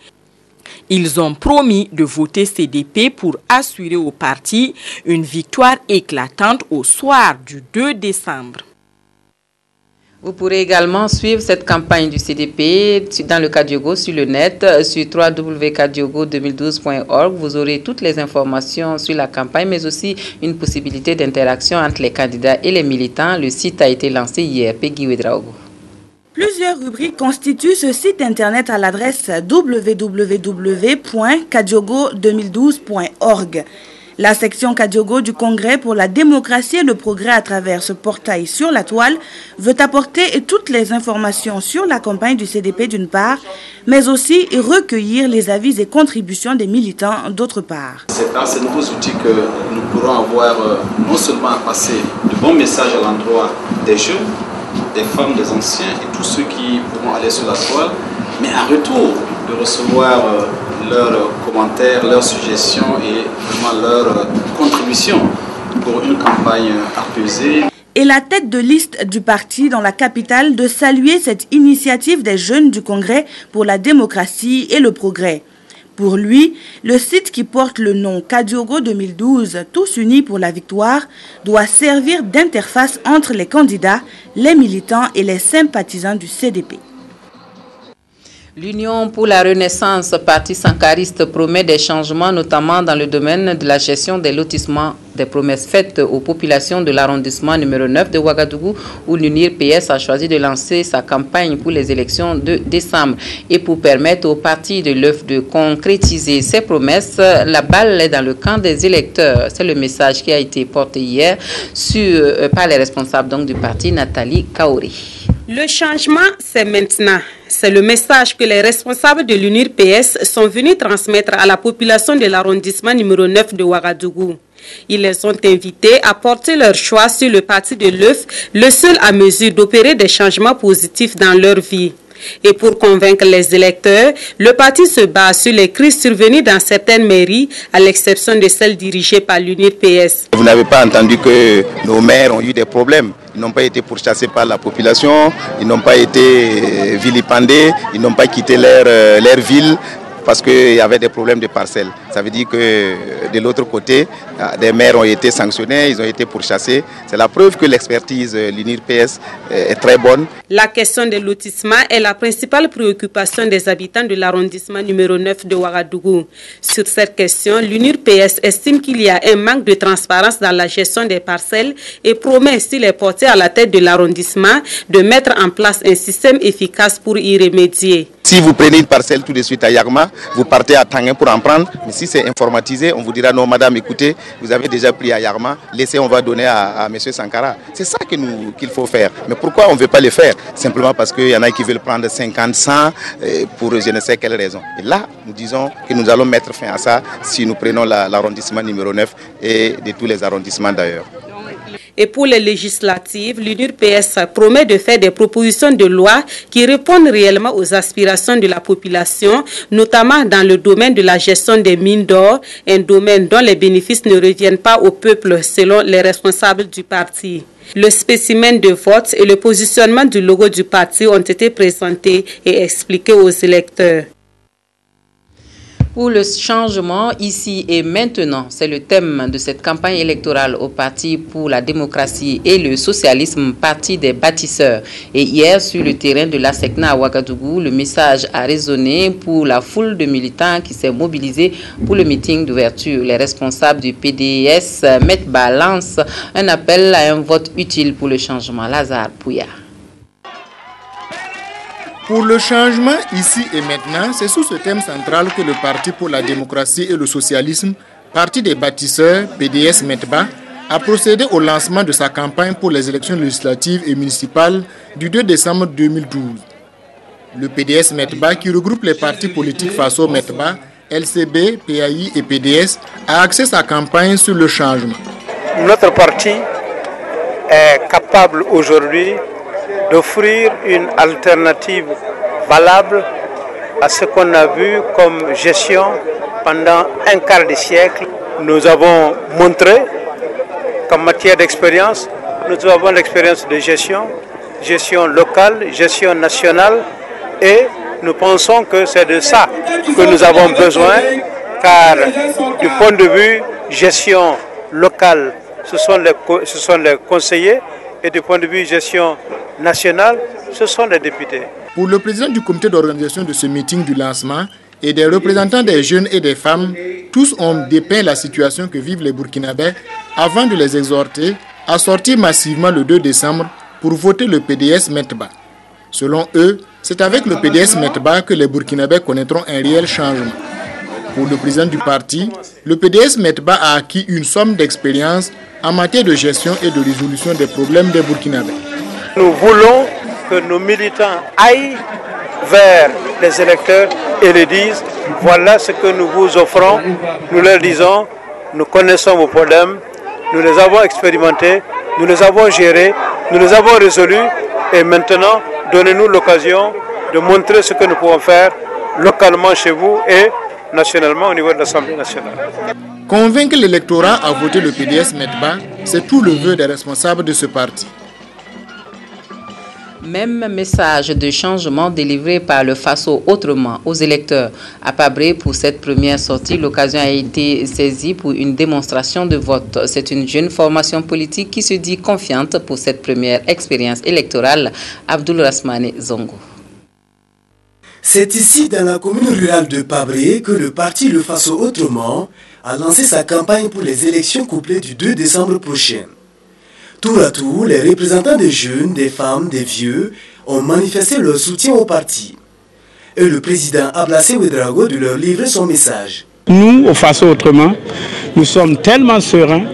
Ils ont promis de voter CDP pour assurer au parti une victoire éclatante au soir du 2 décembre. Vous pourrez également suivre cette campagne du CDP dans le Kadiogo sur le net, sur www.kadiogo2012.org. Vous aurez toutes les informations sur la campagne, mais aussi une possibilité d'interaction entre les candidats et les militants. Le site a été lancé hier. Peggy Wedraogo. Plusieurs rubriques constituent ce site internet à l'adresse www.kadiogo2012.org. La section Kadiogo du Congrès pour la démocratie et le progrès à travers ce portail sur la toile veut apporter toutes les informations sur la campagne du CDP d'une part, mais aussi recueillir les avis et contributions des militants d'autre part. C'est dans ces nouveaux outils que nous pourrons avoir non seulement à passer de bons messages à l'endroit des jeunes, des femmes, des anciens et tous ceux qui pourront aller sur la toile, mais en retour de recevoir leurs commentaires, leurs suggestions et vraiment leurs contributions pour une campagne apaisée. Et la tête de liste du parti dans la capitale de saluer cette initiative des jeunes du Congrès pour la démocratie et le progrès. Pour lui, le site qui porte le nom Kadiogo 2012, Tous unis pour la victoire, doit servir d'interface entre les candidats, les militants et les sympathisants du CDP. L'Union pour la Renaissance, parti sankariste, promet des changements, notamment dans le domaine de la gestion des lotissements, des promesses faites aux populations de l'arrondissement numéro 9 de Ouagadougou, où l'UNIR PS a choisi de lancer sa campagne pour les élections de décembre. Et pour permettre au parti de l'œuvre de concrétiser ses promesses, la balle est dans le camp des électeurs. C'est le message qui a été porté hier par les responsables donc, du parti, Nathalie Kaori. Le changement, c'est maintenant. C'est le message que les responsables de l'UNIR PS sont venus transmettre à la population de l'arrondissement numéro 9 de Ouagadougou. Ils les ont invités à porter leur choix sur le parti de l'œuf, le seul à mesure d'opérer des changements positifs dans leur vie. Et pour convaincre les électeurs, le parti se base sur les crises survenues dans certaines mairies, à l'exception de celles dirigées par l'UNIR-PS. Vous n'avez pas entendu que nos maires ont eu des problèmes. Ils n'ont pas été pourchassés par la population, ils n'ont pas été vilipendés, ils n'ont pas quitté leur ville parce qu'il y avait des problèmes de parcelles. Ça veut dire que de l'autre côté, des maires ont été sanctionnés, ils ont été pourchassés. C'est la preuve que l'expertise l'UNIR-PS est très bonne. La question des lotissements est la principale préoccupation des habitants de l'arrondissement numéro 9 de Ouagadougou. Sur cette question, l'UNIR-PS estime qu'il y a un manque de transparence dans la gestion des parcelles et promet, s'il est porté à la tête de l'arrondissement, de mettre en place un système efficace pour y remédier. Si vous prenez une parcelle tout de suite à Yagma, vous partez à Tanguin pour en prendre. Mais si c'est informatisé, on vous dira non madame, écoutez, vous avez déjà pris à Yagma, laissez, on va donner à M. Sankara. C'est ça qu'il faut faire. Mais pourquoi on ne veut pas le faire? Simplement parce qu'il y en a qui veulent prendre 50, 100 pour je ne sais quelle raison. Et là, nous disons que nous allons mettre fin à ça si nous prenons l'arrondissement numéro 9 et de tous les arrondissements d'ailleurs. Et pour les législatives, l'UNIR-PS promet de faire des propositions de loi qui répondent réellement aux aspirations de la population, notamment dans le domaine de la gestion des mines d'or, un domaine dont les bénéfices ne reviennent pas au peuple selon les responsables du parti. Le spécimen de vote et le positionnement du logo du parti ont été présentés et expliqués aux électeurs. Pour le changement ici et maintenant, c'est le thème de cette campagne électorale au Parti pour la démocratie et le socialisme, parti des bâtisseurs. Et hier, sur le terrain de l'ASECNA à Ouagadougou, le message a résonné pour la foule de militants qui s'est mobilisée pour le meeting d'ouverture. Les responsables du PDS mettent balance un appel à un vote utile pour le changement. Lazare Pouya. Pour le changement ici et maintenant, c'est sous ce thème central que le Parti pour la démocratie et le socialisme, parti des bâtisseurs, PDS METBA, a procédé au lancement de sa campagne pour les élections législatives et municipales du 2 décembre 2012. Le PDS METBA, qui regroupe les partis politiques FASO METBA, LCB, PAI et PDS, a axé sa campagne sur le changement. Notre parti est capable aujourd'hui d'offrir une alternative valable à ce qu'on a vu comme gestion pendant un quart de siècle. Nous avons montré qu'en matière d'expérience, nous avons l'expérience de gestion locale, gestion nationale, et nous pensons que c'est de ça que nous avons besoin, car du point de vue gestion locale, ce sont les conseillers, et du point de vue gestion nationale, ce sont les députés. Pour le président du comité d'organisation de ce meeting du lancement et des représentants des jeunes et des femmes, tous ont dépeint la situation que vivent les Burkinabés avant de les exhorter à sortir massivement le 2 décembre pour voter le PDS METBA. Selon eux, c'est avec le PDS METBA que les Burkinabés connaîtront un réel changement. Pour le président du parti, le PDS METBA a acquis une somme d'expérience en matière de gestion et de résolution des problèmes des Burkinabés. Nous voulons que nos militants aillent vers les électeurs et les disent « Voilà ce que nous vous offrons ». Nous leur disons « Nous connaissons vos problèmes, nous les avons expérimentés, nous les avons gérés, nous les avons résolus et maintenant donnez-nous l'occasion de montrer ce que nous pouvons faire localement chez vous et nationalement au niveau de l'Assemblée nationale ». Convaincre l'électorat à voter le PDS METBA, c'est tout le vœu des responsables de ce parti. Même message de changement délivré par le FASO autrement aux électeurs. À Pabré, pour cette première sortie, l'occasion a été saisie pour une démonstration de vote. C'est une jeune formation politique qui se dit confiante pour cette première expérience électorale. Abdul Rasmane Zongo. C'est ici, dans la commune rurale de Pabré, que le parti Le FASO autrement a lancé sa campagne pour les élections couplées du 2 décembre prochain. Tour à tour, les représentants des jeunes, des femmes, des vieux ont manifesté leur soutien au parti. Et le président Ablassé Ouedraogo de leur livrer son message. Nous, au FASO autrement, nous sommes tellement sereins,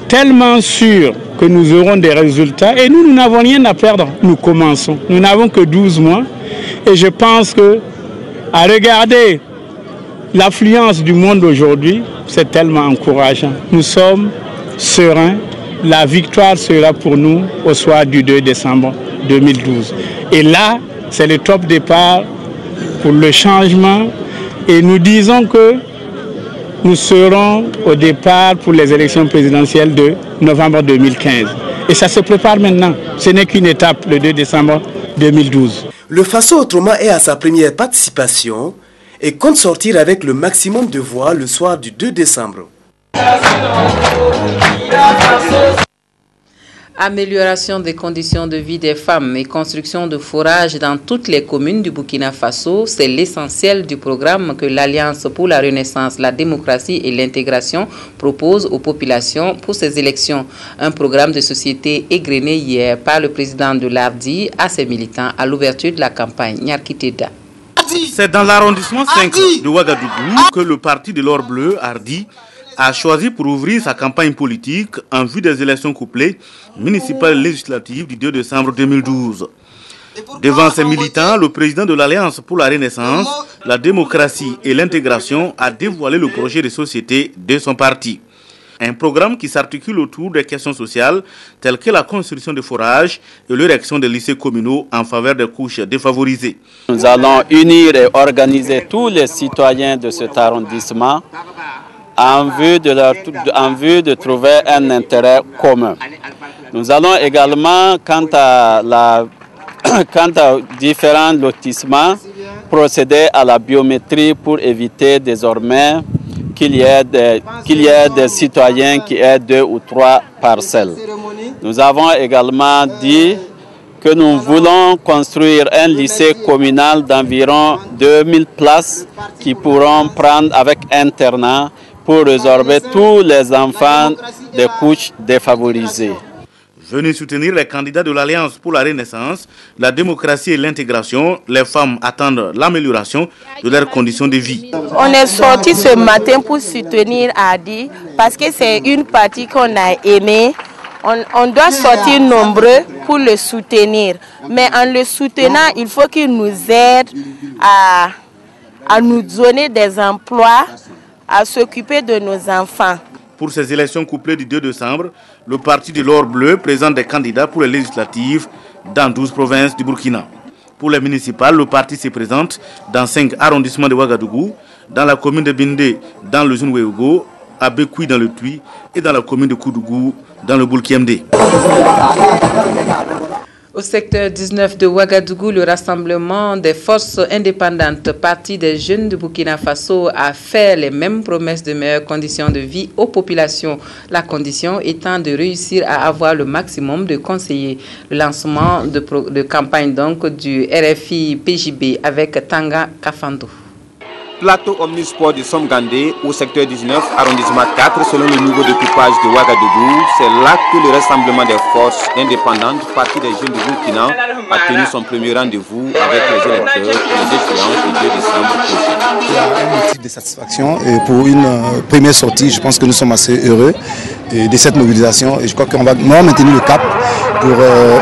tellement sûrs que nous aurons des résultats. Et nous n'avons rien à perdre. Nous commençons. Nous n'avons que 12 mois. Et je pense que, à regarder l'affluence du monde aujourd'hui, c'est tellement encourageant. Nous sommes sereins. La victoire sera pour nous au soir du 2 décembre 2012. Et là, c'est le top départ pour le changement. Et nous disons que nous serons au départ pour les élections présidentielles de novembre 2015. Et ça se prépare maintenant. Ce n'est qu'une étape, le 2 décembre 2012. Le Faso autrement est à sa première participation et compte sortir avec le maximum de voix le soir du 2 décembre. Amélioration des conditions de vie des femmes et construction de forages dans toutes les communes du Burkina Faso, c'est l'essentiel du programme que l'Alliance pour la Renaissance, la démocratie et l'intégration propose aux populations pour ces élections. Un programme de société égrené hier par le président de l'ARDI à ses militants à l'ouverture de la campagne Nyarkiteda. C'est dans l'arrondissement 5 de Ouagadougou que le parti de l'or bleu, ARDI, a choisi pour ouvrir sa campagne politique en vue des élections couplées municipales et législatives du 2 décembre 2012. Devant ses militants, le président de l'Alliance pour la Renaissance, la démocratie et l'intégration a dévoilé le projet de société de son parti. Un programme qui s'articule autour des questions sociales telles que la construction de forages et l'érection des lycées communaux en faveur des couches défavorisées. Nous allons unir et organiser tous les citoyens de cet arrondissement en vue de trouver un intérêt commun. Nous allons également, quant à différents lotissements, procéder à la biométrie pour éviter désormais qu'il y ait des citoyens qui aient 2 ou 3 parcelles. Nous avons également dit que nous voulons construire un lycée communal d'environ 2000 places qui pourront prendre avec internat pour résorber tous les enfants des couches défavorisées. Venus soutenir les candidats de l'Alliance pour la Renaissance, la démocratie et l'intégration, les femmes attendent l'amélioration de leurs conditions de vie. On est sorti ce matin pour soutenir Adi parce que c'est une partie qu'on a aimée. On doit sortir nombreux pour le soutenir. Mais en le soutenant, il faut qu'il nous aide à nous donner des emplois, à s'occuper de nos enfants. Pour ces élections couplées du 2 décembre, le parti de l'or bleu présente des candidats pour les législatives dans 12 provinces du Burkina. Pour les municipales, le parti se présente dans 5 arrondissements de Ouagadougou, dans la commune de Bindé, dans le zone Ouéougo, à Bekoui dans le Tuy et dans la commune de Koudougou dans le Boulkiemdé. Au secteur 19 de Ouagadougou, le rassemblement des forces indépendantes, parti des jeunes de Burkina Faso, a fait les mêmes promesses de meilleures conditions de vie aux populations. La condition étant de réussir à avoir le maximum de conseillers. Le lancement de campagne donc du RFI PJB avec Tanga Kafando. Plateau omnisport de Somgandé au secteur 19, arrondissement 4, selon le niveau de découpage de Ouagadougou. C'est là que le rassemblement des forces indépendantes, parti des jeunes de Burkina, a tenu son premier rendez-vous avec les électeurs pour les échéances du 2 décembre prochain. Il y a un motif de satisfaction et pour une première sortie, je pense que nous sommes assez heureux de cette mobilisation et je crois qu'on va maintenir le cap pour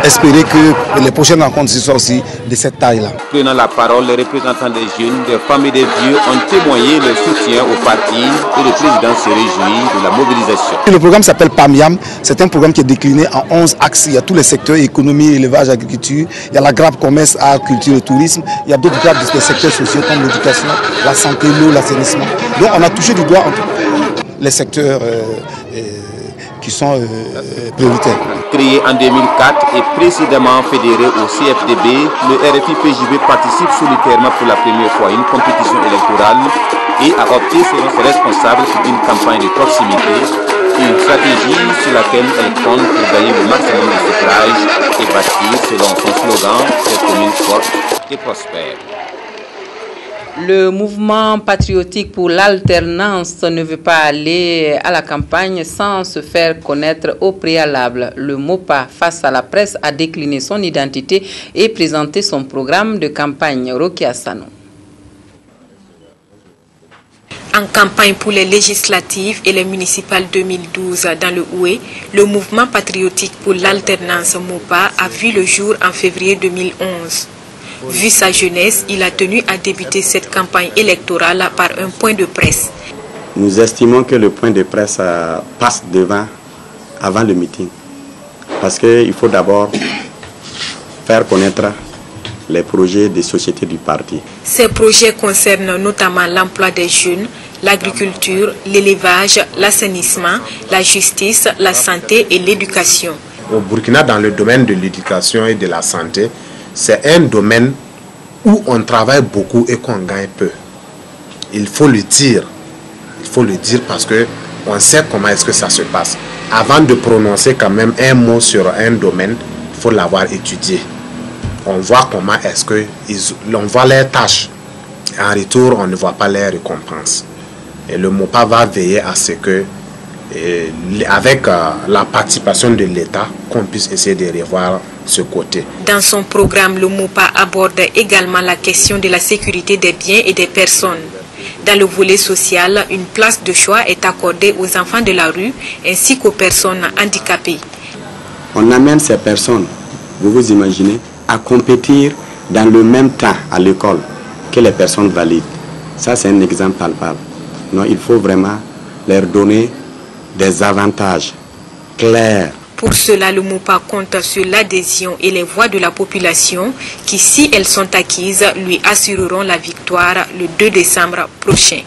espérer que les prochaines rencontres soient aussi de cette taille-là. Prenant la parole, les représentants des jeunes, des femmes et des vieux ont témoigné leur soutien au parti et le président se réjouit de la mobilisation. Le programme s'appelle PAMIAM, c'est un programme qui est décliné en 11 axes. Il y a tous les secteurs, économie, élevage, agriculture, il y a la grappe commerce, art, culture et tourisme, il y a d'autres grappes des secteurs sociaux comme l'éducation, la santé, l'eau, l'assainissement. Donc on a touché du doigt les secteurs qui sont prioritaires. Créé en 2004 et précédemment fédéré au CFDB, le RFI PJB participe solitairement pour la première fois à une compétition électorale et a opté selon ses responsables pour une campagne de proximité, une stratégie sur laquelle elle compte pour gagner le maximum de suffrages et bâtir, selon son slogan, cette commune forte et prospère. Le mouvement patriotique pour l'alternance ne veut pas aller à la campagne sans se faire connaître au préalable. Le MOPA, face à la presse, a décliné son identité et présenté son programme de campagne. Rokia Sano. En campagne pour les législatives et les municipales 2012 dans le Oué, le mouvement patriotique pour l'alternance MOPA a vu le jour en février 2011. Vu sa jeunesse, il a tenu à débuter cette campagne électorale par un point de presse. Nous estimons que le point de presse passe avant le meeting. Parce qu'il faut d'abord faire connaître les projets des sociétés du parti. Ces projets concernent notamment l'emploi des jeunes, l'agriculture, l'élevage, l'assainissement, la justice, la santé et l'éducation. Au Burkina, dans le domaine de l'éducation et de la santé, c'est un domaine où on travaille beaucoup et qu'on gagne peu. Il faut le dire. Il faut le dire parce qu'on sait comment est-ce que ça se passe. Avant de prononcer quand même un mot sur un domaine, il faut l'avoir étudié. On voit comment est-ce que l'on voit leurs tâches. En retour, on ne voit pas les récompenses. Et le MOPA va veiller à ce que, avec la participation de l'État, qu'on puisse essayer de revoir ce côté. Dans son programme, le MOPA aborde également la question de la sécurité des biens et des personnes. Dans le volet social, une place de choix est accordée aux enfants de la rue ainsi qu'aux personnes handicapées. On amène ces personnes, vous vous imaginez, à compétir dans le même temps à l'école que les personnes valides. Ça, c'est un exemple palpable. Non, il faut vraiment leur donner des avantages clairs. Pour cela, le MOPA compte sur l'adhésion et les voix de la population qui, si elles sont acquises, lui assureront la victoire le 2 décembre prochain.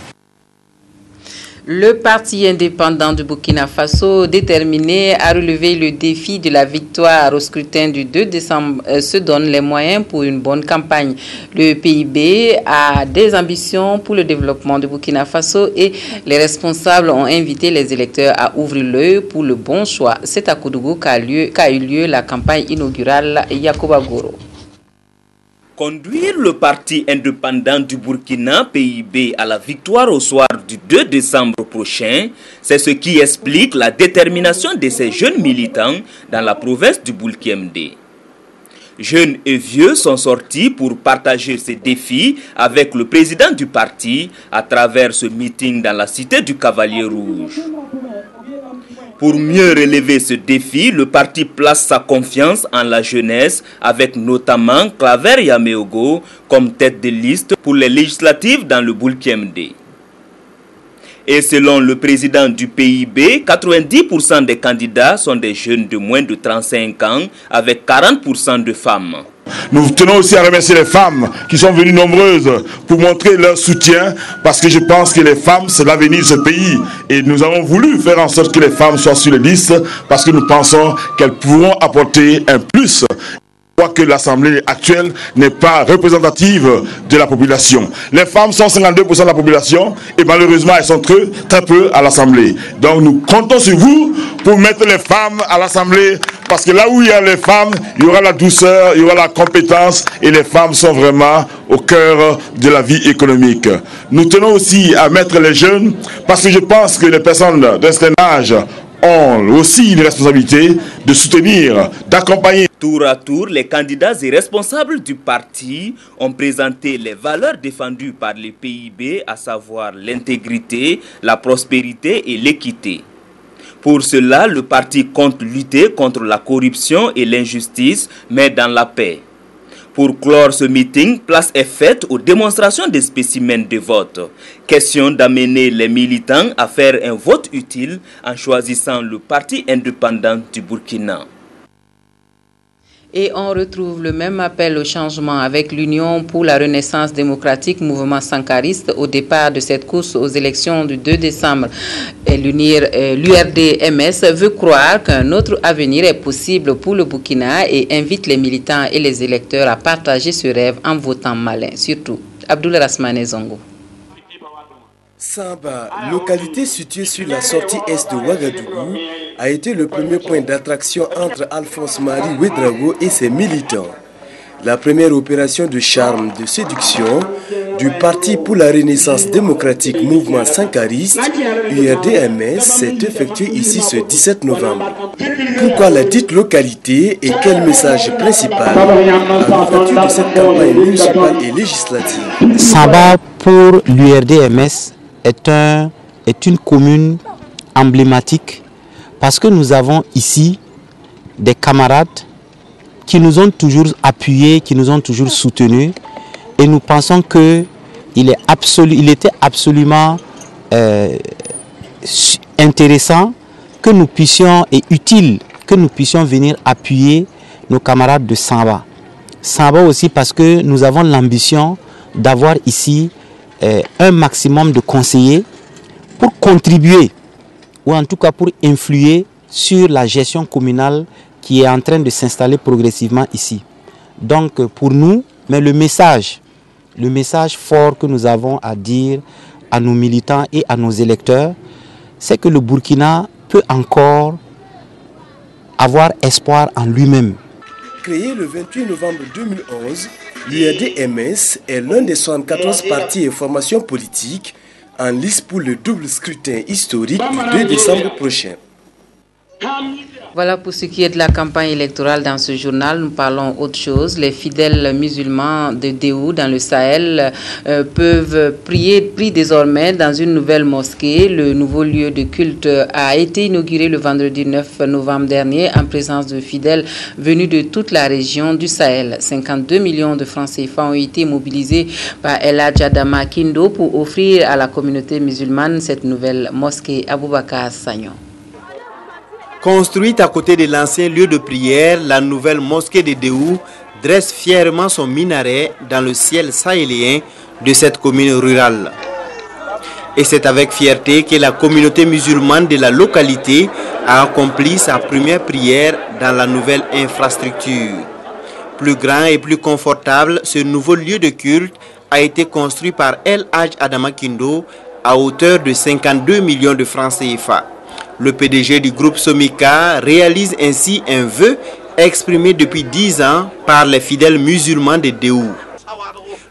Le parti indépendant du Burkina Faso, déterminé à relever le défi de la victoire au scrutin du 2 décembre, se donne les moyens pour une bonne campagne. Le PIB a des ambitions pour le développement du Burkina Faso et les responsables ont invité les électeurs à ouvrir l'œil pour le bon choix. C'est à Koudougou qu'a eu lieu la campagne inaugurale Yakuba Goro. Conduire le parti indépendant du Burkina, PIB, à la victoire au soir du 2 décembre prochain, c'est ce qui explique la détermination de ces jeunes militants dans la province du Boulkiemde. Jeunes et vieux sont sortis pour partager ces défis avec le président du parti à travers ce meeting dans la cité du Cavalier Rouge. Pour mieux relever ce défi, le parti place sa confiance en la jeunesse avec notamment Claver Yameogo comme tête de liste pour les législatives dans le Boulkiemde. Et selon le président du PIB, 90% des candidats sont des jeunes de moins de 35 ans avec 40% de femmes. Nous tenons aussi à remercier les femmes qui sont venues nombreuses pour montrer leur soutien parce que je pense que les femmes c'est l'avenir de ce pays et nous avons voulu faire en sorte que les femmes soient sur les listes parce que nous pensons qu'elles pourront apporter un plus. Je crois que l'Assemblée actuelle n'est pas représentative de la population. Les femmes sont 52% de la population et malheureusement elles sont très peu à l'Assemblée. Donc nous comptons sur vous pour mettre les femmes à l'Assemblée parce que là où il y a les femmes, il y aura la douceur, il y aura la compétence et les femmes sont vraiment au cœur de la vie économique. Nous tenons aussi à mettre les jeunes parce que je pense que les personnes d'un certain âge ont aussi une responsabilité de soutenir, d'accompagner. Tour à tour, les candidats et responsables du parti ont présenté les valeurs défendues par les PIB, à savoir l'intégrité, la prospérité et l'équité. Pour cela, le parti compte lutter contre la corruption et l'injustice, mais dans la paix. Pour clore ce meeting, place est faite aux démonstrations des spécimens de vote. Question d'amener les militants à faire un vote utile en choisissant le parti indépendant du Burkina. Et on retrouve le même appel au changement avec l'Union pour la Renaissance démocratique, mouvement sankariste, au départ de cette course aux élections du 2 décembre. L'URDMS veut croire qu'un autre avenir est possible pour le Burkina et invite les militants et les électeurs à partager ce rêve en votant malin. Surtout, Abdoul Rasmane Zongo. Samba, localité située sur la sortie est de Ouagadougou, a été le premier point d'attraction entre Alphonse-Marie Ouedraogo et ses militants. La première opération de charme, de séduction du Parti pour la Renaissance démocratique mouvement sankariste, URDMS, s'est effectuée ici ce 17 novembre. Pourquoi la dite localité et quel message principal à l'ouverture de cette campagne municipale et législative? Samba pour l'URDMS est une commune emblématique parce que nous avons ici des camarades qui nous ont toujours appuyés, qui nous ont toujours soutenus. Et nous pensons qu'il était absolument intéressant que nous puissions, et utile, que nous puissions venir appuyer nos camarades de Samba. Samba aussi parce que nous avons l'ambition d'avoir ici un maximum de conseillers pour contribuer, ou en tout cas pour influer sur la gestion communale qui est en train de s'installer progressivement ici. Donc pour nous, mais le message fort que nous avons à dire à nos militants et à nos électeurs, c'est que le Burkina peut encore avoir espoir en lui-même. Créé le 28 novembre 2011, l'URD-MS est l'un des 74 partis et formations politiques en lice pour le double scrutin historique du 2 décembre prochain. Voilà pour ce qui est de la campagne électorale dans ce journal. Nous parlons autre chose. Les fidèles musulmans de Déhou dans le Sahel peuvent prier désormais dans une nouvelle mosquée. Le nouveau lieu de culte a été inauguré le vendredi 9 novembre dernier en présence de fidèles venus de toute la région du Sahel. 52 millions de francs CFA ont été mobilisés par El Hadj Adama Kindo pour offrir à la communauté musulmane cette nouvelle mosquée. Aboubakar Sagnon. Construite à côté de l'ancien lieu de prière, la nouvelle mosquée de Déhou dresse fièrement son minaret dans le ciel sahélien de cette commune rurale. Et c'est avec fierté que la communauté musulmane de la localité a accompli sa première prière dans la nouvelle infrastructure. Plus grand et plus confortable, ce nouveau lieu de culte a été construit par El Hadj Adama Kindo à hauteur de 52 millions de francs CFA. Le PDG du groupe Somika réalise ainsi un vœu exprimé depuis 10 ans par les fidèles musulmans de Déhou.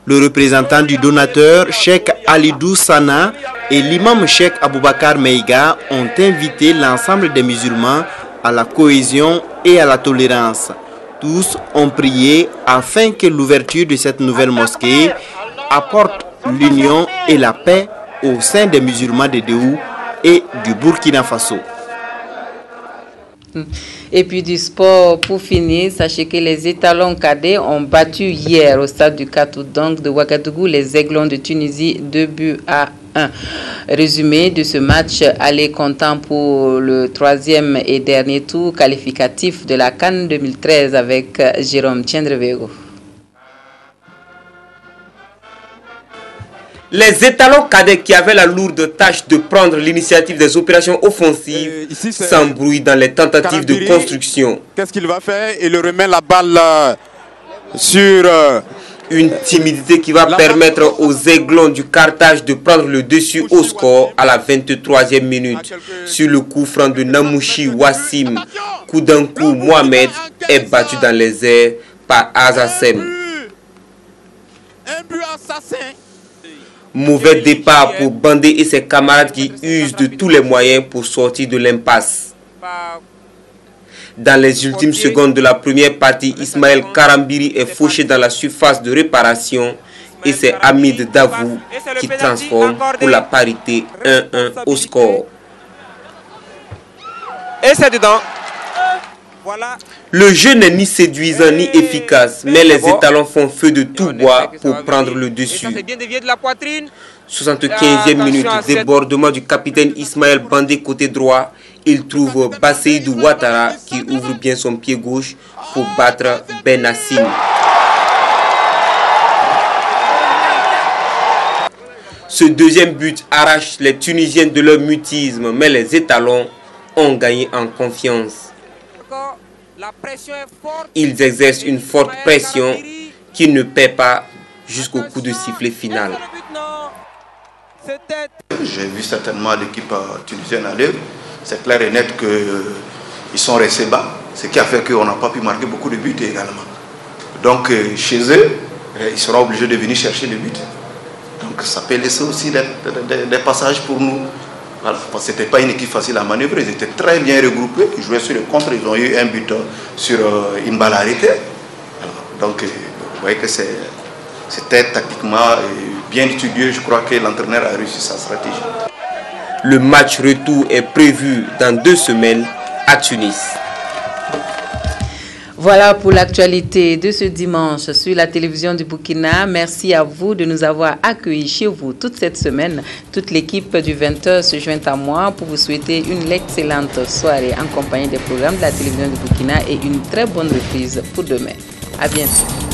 Le représentant du donateur, Cheikh Alidou Sana, et l'imam Cheikh Aboubakar Meiga ont invité l'ensemble des musulmans à la cohésion et à la tolérance. Tous ont prié afin que l'ouverture de cette nouvelle mosquée apporte l'union et la paix au sein des musulmans de Déhou et du Burkina Faso. Et puis du sport pour finir, sachez que les étalons cadets ont battu hier au stade du Katoudong de Ouagadougou les Aiglons de Tunisie 2-1. Résumé de ce match aller comptant pour le 3e et dernier tour qualificatif de la CAN 2013 avec Jérôme Tchendrevego. Les étalons cadets qui avaient la lourde tâche de prendre l'initiative des opérations offensives s'embrouillent dans les tentatives de construction. Qu'est-ce qu'il va faire? Il remet la balle sur... Une timidité qui va permettre aux Aiglons du Carthage de prendre le dessus au score à la 23e minute. Sur le coup franc de Namouchi Wassim, Koudankou Mohamed est battu dans les airs par Azassem. Un but assassin. Mauvais départ pour Bandé et ses camarades qui usent de tous les moyens pour sortir de l'impasse. Dans les ultimes secondes de la première partie, Ismaël Karambiri est fauché dans la surface de réparation et c'est Hamid Davou qui transforme pour la parité 1-1 au score. Et c'est dedans. Le jeu n'est ni séduisant ni efficace, mais les étalons font feu de tout bois pour prendre le dessus. 75e minute, débordement du capitaine Ismaël Bandé côté droit. Il trouve Basseidou Ouattara qui ouvre bien son pied gauche pour battre Ben Hassim. Ce deuxième but arrache les Tunisiens de leur mutisme, mais les étalons ont gagné en confiance. Ils exercent une forte pression qui ne paie pas jusqu'au coup de sifflet final. J'ai vu certainement l'équipe tunisienne aller. C'est clair et net qu'ils sont restés bas, ce qui a fait qu'on n'a pas pu marquer beaucoup de buts également. Donc chez eux, ils seront obligés de venir chercher les buts. Donc ça peut laisser aussi des passages pour nous. Voilà. Ce n'était pas une équipe facile à manœuvrer, ils étaient très bien regroupés, ils jouaient sur le contre, ils ont eu un but sur une balle arrêtée. Donc vous voyez que c'était tactiquement bien étudié, je crois que l'entraîneur a réussi sa stratégie. Le match retour est prévu dans 2 semaines à Tunis. Voilà pour l'actualité de ce dimanche sur la télévision du Burkina. Merci à vous de nous avoir accueillis chez vous toute cette semaine. Toute l'équipe du 20h se joint à moi pour vous souhaiter une excellente soirée en compagnie des programmes de la télévision du Burkina et une très bonne reprise pour demain. À bientôt.